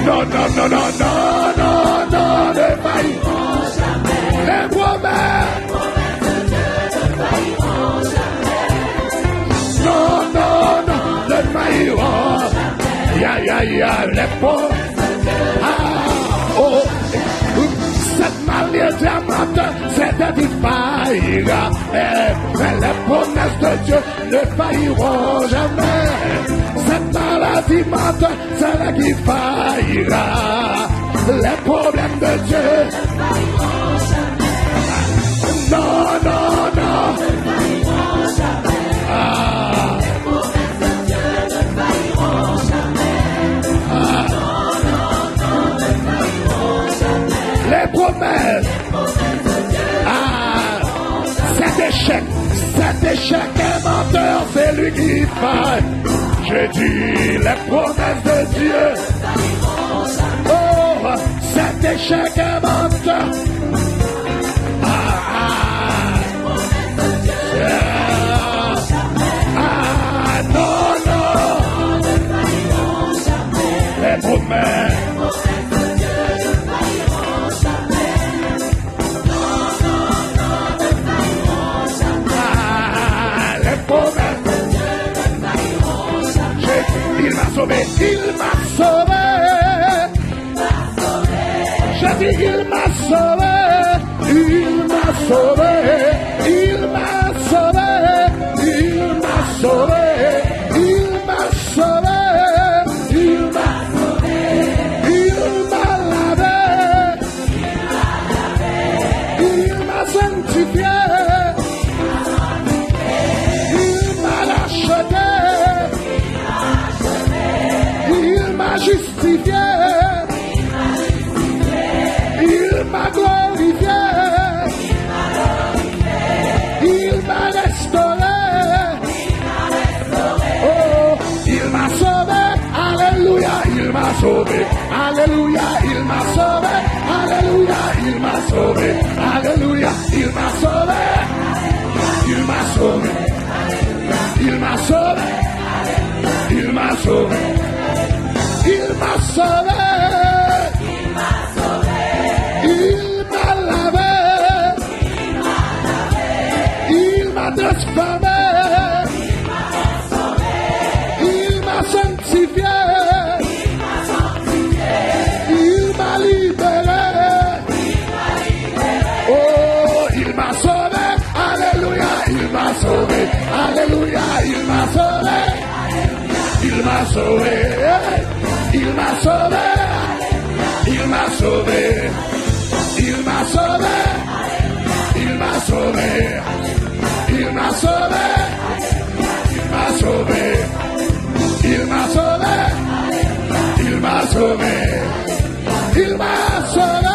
Non, non, non, non, non, non, non, ne failliront jamais. Les promesses de Dieu ne failliront jamais. non, non, non, ne failliront. Ya, ya, ya, les promesses oh, cette manière diamante, c'est de faillira. Mais les promesses de Dieu ne failliront jamais. Cette maladie mente, c'est là qui faillira. Les problèmes de Dieu Ne failliront jamais. non, non, non. Ne failliront jamais. Les promesses de Dieu ne failliront jamais. Non, non, non, ne failliront jamais. Les promesses De Dieu cet échec est menteur, c'est lui qui faille. J'ai dit les promesses de Dieu. Oh, cet échec est menteur. Non, non. Les promesses. Les promesses. Il m'a sauvé, il m'a sauvé. J'ai dit il m'a sauvé, il m'a sauvé, il m'a sauvé, il m'a sauvé, il m'a sauvé, il m'a sauvé, il m'a lavé, il m'a sanctifié, il m'a racheté. Il m'a justifié, il m'a glorifié, il m'a restauré, oh, il m'a sauvé, alléluia, il m'a sauvé, alléluia, il m'a sauvé, alléluia, il m'a sauvé, alléluia, il m'a sauvé, il m'a sauvé, il m'a sauvé, il m'a sauvé. Il m'a sauvé, il m'a lavé, il m'a transformé, il m'a sanctifié, il m'a libéré, oh, il m'a sauvé, alléluia, il m'a sauvé, alléluia, il m'a sauvé, il m'a sauvé. Il m'a sauvé, il m'a sauvé, il m'a sauvé, il m'a sauvé, il m'a sauvé, il m'a sauvé, il m'a sauvé, il m'a sauvé, il m'a sauvé,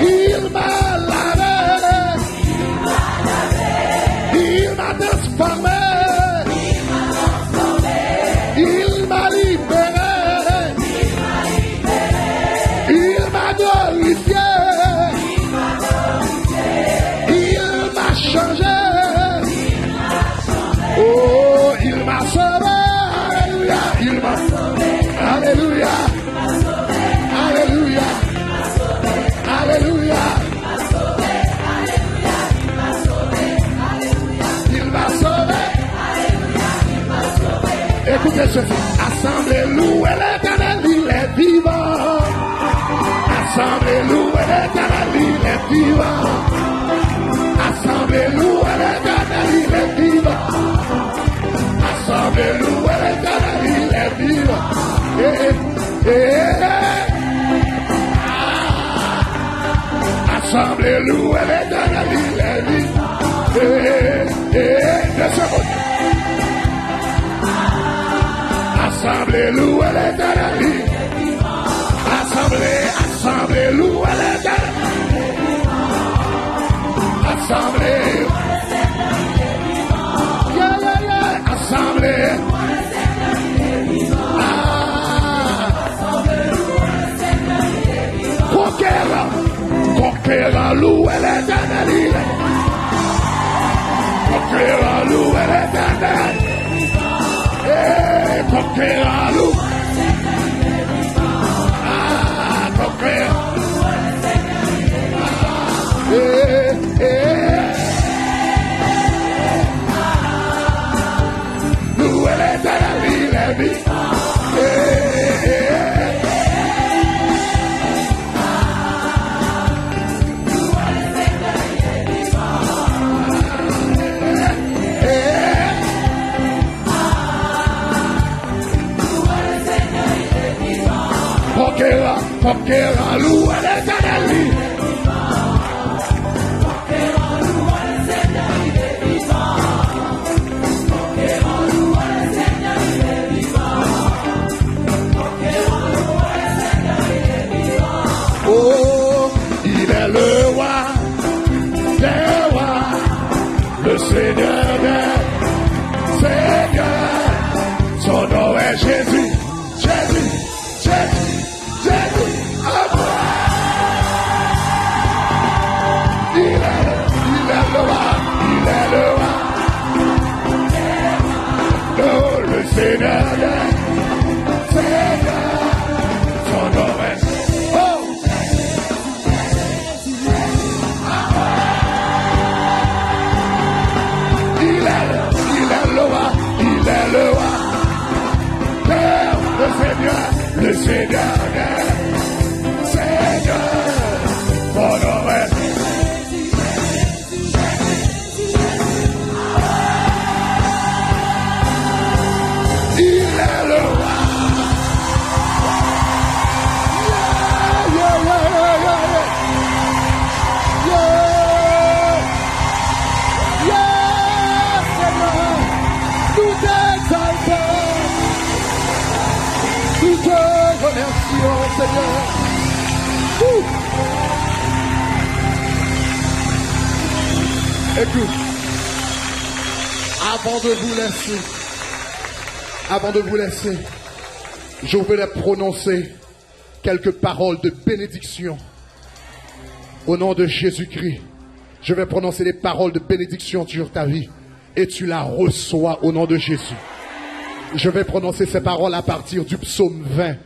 il m'a lavé, il m'a transformé. Il m'a libéré, il m'a glorifié, il m'a changé, oh, il m'a sauvé, alléluia, il m'a sauvé, alléluia, alléluia, alléluia, il m'a sauvé. Écoutez ceci, assemblez, louez l'Éternel, il est vivant. Assemblez, louez l'Éternel. est vivant. Assemblée louer l'Éternel, il est vivant. Assemblée louer l'Éternel, il est vivant. Assemblée louer l'Éternel, il est vivant. De ce côté. Assemblée louer l'Éternel. Assemblée louer l'Éternel. Assemblée. Assemblée. Conquérant louer l'Éternel. Conquérant louer l'Éternel. Conquérant louer. Louer l'Éternel, il est vivant. Conquérant louer l'Éternel. Oh, il est le roi des rois, le Seigneur des seigneurs. Son nom est Jésus, Jésus, Jésus, Jésus. Il est le roi, il est le roi. Oh, le Seigneur des seigneurs. Son nom est le Seigneur des seigneurs, mon nom est il est le roi. Remercions, Seigneur. Écoute, avant de vous laisser, je voulais prononcer quelques paroles de bénédiction au nom de Jésus-Christ. Je vais prononcer des paroles de bénédiction sur ta vie et tu la reçois au nom de Jésus. Je vais prononcer ces paroles à partir du psaume 20.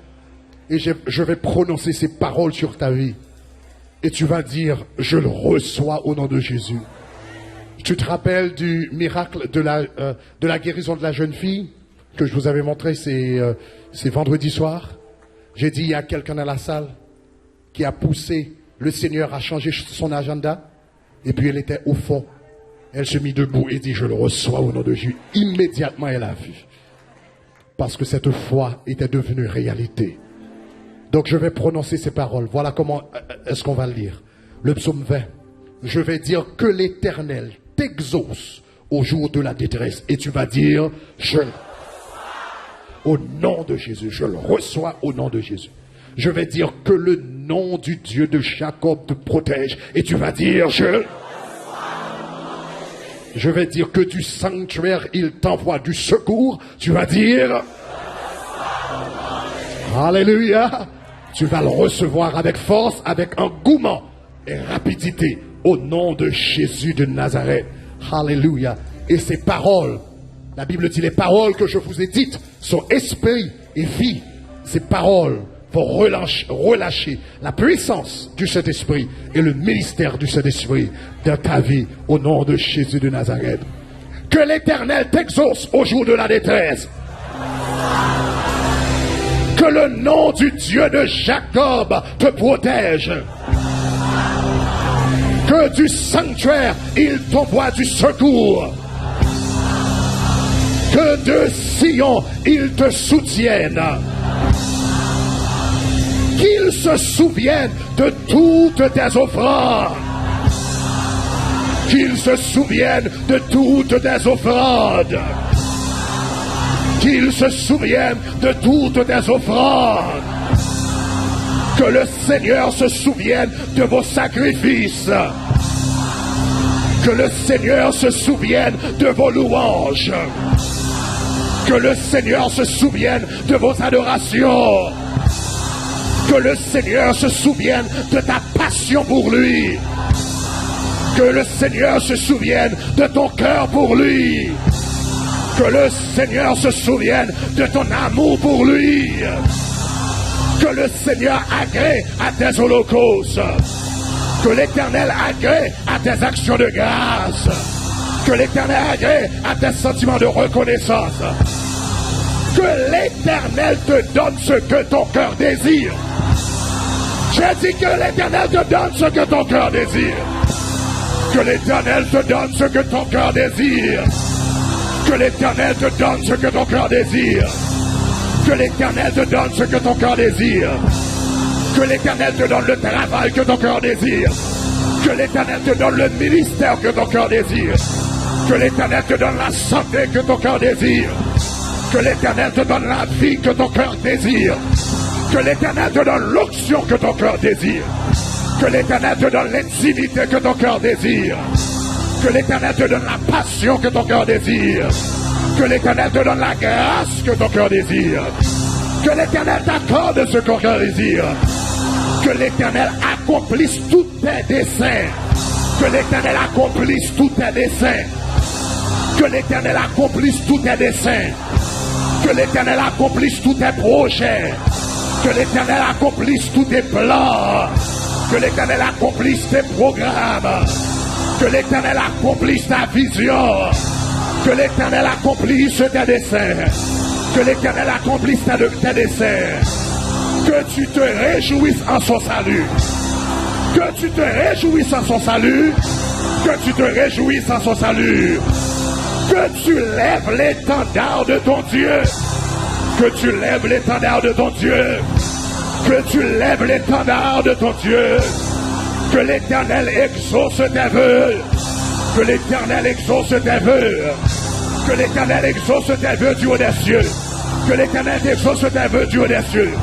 Et je vais prononcer ces paroles sur ta vie. Et tu vas dire, je le reçois au nom de Jésus. Tu te rappelles du miracle de la guérison de la jeune fille que je vous avais montré, c'est vendredi soir. J'ai dit, il y a quelqu'un dans la salle qui a poussé le Seigneur à changer son agenda. Et puis elle était au fond. Elle se mit debout et dit, je le reçois au nom de Jésus. Immédiatement, elle a vu. Parce que cette foi était devenue réalité. Donc je vais prononcer ces paroles. Voilà comment est-ce qu'on va le lire. Le psaume 20. Je vais dire que l'Éternel t'exauce au jour de la détresse. Et tu vas dire, je le reçois au nom de Jésus. Je le reçois au nom de Jésus. Je vais dire que le nom du Dieu de Jacob te protège. Et tu vas dire, je vais dire que du sanctuaire, il t'envoie du secours. Tu vas dire, alléluia. Tu vas le recevoir avec force, avec engouement et rapidité au nom de Jésus de Nazareth. Alléluia. Et ces paroles, la Bible dit, les paroles que je vous ai dites sont esprit et vie. Ces paroles vont relâcher la puissance du Saint-Esprit et le ministère du Saint-Esprit dans ta vie au nom de Jésus de Nazareth. Que l'Éternel t'exauce au jour de la détresse. Que le nom du Dieu de Jacob te protège. Que du sanctuaire, il t'envoie du secours. Que de Sion, il te soutienne. Qu'il se souvienne de toutes tes offrandes. Qu'il se souvienne de toutes tes offrandes. Qu'il se souvienne de toutes tes offrandes. Que le Seigneur se souvienne de vos sacrifices. Que le Seigneur se souvienne de vos louanges. Que le Seigneur se souvienne de vos adorations. Que le Seigneur se souvienne de ta passion pour lui. Que le Seigneur se souvienne de ton cœur pour lui. Que le Seigneur se souvienne de ton amour pour lui. Que le Seigneur agrée à tes holocaustes. Que l'Éternel agrée à tes actions de grâce. Que l'Éternel agrée à tes sentiments de reconnaissance. Que l'Éternel te donne ce que ton cœur désire. J'ai dit que l'Éternel te donne ce que ton cœur désire. Que l'Éternel te donne ce que ton cœur désire. Que l'Éternel te donne ce que ton cœur désire. Que l'Éternel te donne ce que ton cœur désire. Que l'Éternel te donne le travail que ton cœur désire. Que l'Éternel te donne le ministère que ton cœur désire. Que l'Éternel te donne la santé que ton cœur désire. Que l'Éternel te donne la vie que ton cœur désire. Que l'Éternel te donne l'onction que ton cœur désire. Que l'Éternel te donne l'intimité que ton cœur désire. Que l'Éternel te donne la passion que ton cœur désire. Que l'Éternel te donne la grâce que ton cœur désire. Que l'Éternel t'accorde ce que ton cœur désire. Que l'Éternel accomplisse tous tes desseins. Que l'Éternel accomplisse tous tes desseins. Que l'Éternel accomplisse tous tes desseins. Que l'Éternel accomplisse tous tes projets. Que l'Éternel accomplisse tous tes plans. Que l'Éternel accomplisse tes programmes. Que l'Éternel accomplisse ta vision. Que l'Éternel accomplisse tes desseins. Que l'Éternel accomplisse tes desseins. Que tu te réjouisses en son salut. Que tu te réjouisses en son salut. Que tu te réjouisses en son salut. Que tu lèves l'étendard de ton Dieu. Que tu lèves l'étendard de ton Dieu. Que tu lèves l'étendard de ton Dieu. Que l'Éternel exauce tes vœux. Que l'Éternel exauce tes vœux. Que l'Éternel exauce tes vœux du haut des cieux. Que l'Éternel exauce tes vœux du haut des cieux.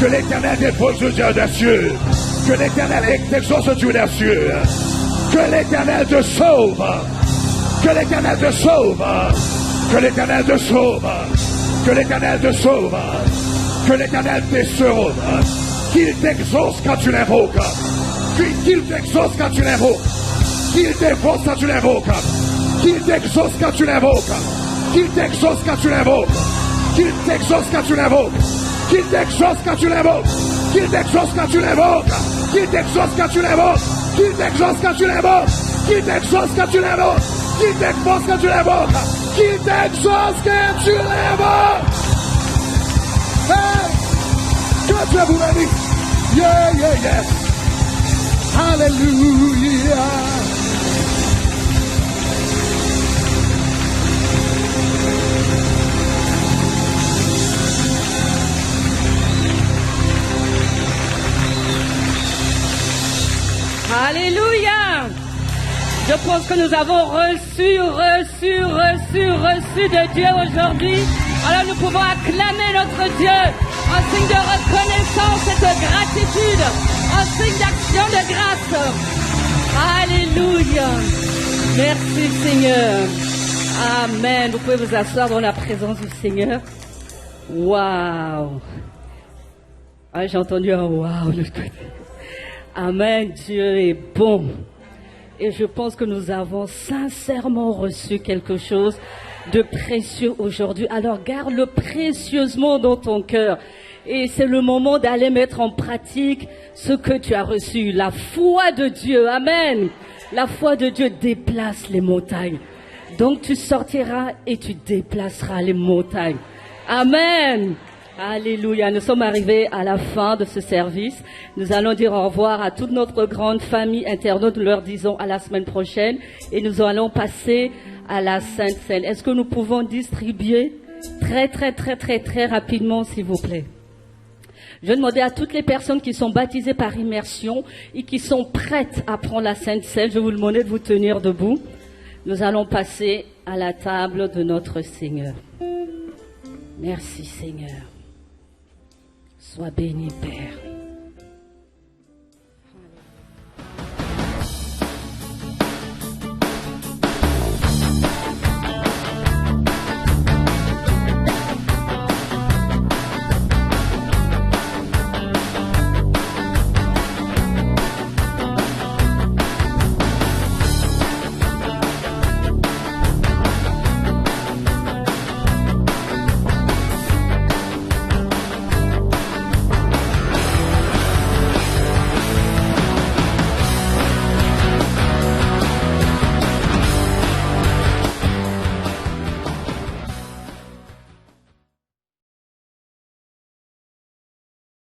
Que l'Éternel exauce du haut des cieux. Que l'Éternel exauce du haut des cieux. Que l'Éternel te sauve. Que l'Éternel te sauve. Que l'Éternel te sauve. Que l'Éternel te sauve. Que l'Éternel te sauve. Qu'il t'exauce quand tu l'invoques. Qu'il t'exauce quand tu l'invoques. Qu'il t'exauce quand tu l'invoques. Qu'il t'exauce quand tu l'invoques. Qu'il t'exauce quand tu l'invoques. Qu'il t'exauce quand tu l'invoques. Qu'il t'exauce quand tu l'invoques. Qu'il t'exauce quand tu l'invoques. Qu'il t'exauce quand tu l'invoques. Qu'il t'exauce quand tu l'invoques. Qu'il t'exauce quand tu l'invoques. Qu'il t'exauce quand tu l'invoques. Qu'il t'exauce quand tu l'invoques. Hey! Que Dieu vous bénisse. Yeah, yeah, yeah. Hallelujah. Alléluia. Je pense que nous avons reçu de Dieu aujourd'hui. Alors nous pouvons acclamer notre Dieu en signe de reconnaissance et de gratitude, en signe d'action de grâce. Alléluia. Merci Seigneur. Amen. Vous pouvez vous asseoir dans la présence du Seigneur. Waouh. Ah, j'ai entendu un waouh de l'autre côté. Amen. Dieu est bon. Et je pense que nous avons sincèrement reçu quelque chose de précieux aujourd'hui. Alors garde-le précieusement dans ton cœur. Et c'est le moment d'aller mettre en pratique ce que tu as reçu. La foi de Dieu. Amen. La foi de Dieu déplace les montagnes. Donc tu sortiras et tu déplaceras les montagnes. Amen. Alléluia. Nous sommes arrivés à la fin de ce service. Nous allons dire au revoir à toute notre grande famille internaute. Nous leur disons à la semaine prochaine. Et nous allons passer à la Sainte Seine. Est-ce que nous pouvons distribuer très rapidement, s'il vous plaît? Je vais demander à toutes les personnes qui sont baptisées par immersion et qui sont prêtes à prendre la Sainte Seine, je vais vous demander de vous tenir debout. Nous allons passer à la table de notre Seigneur. Merci Seigneur. Sois béni, Père.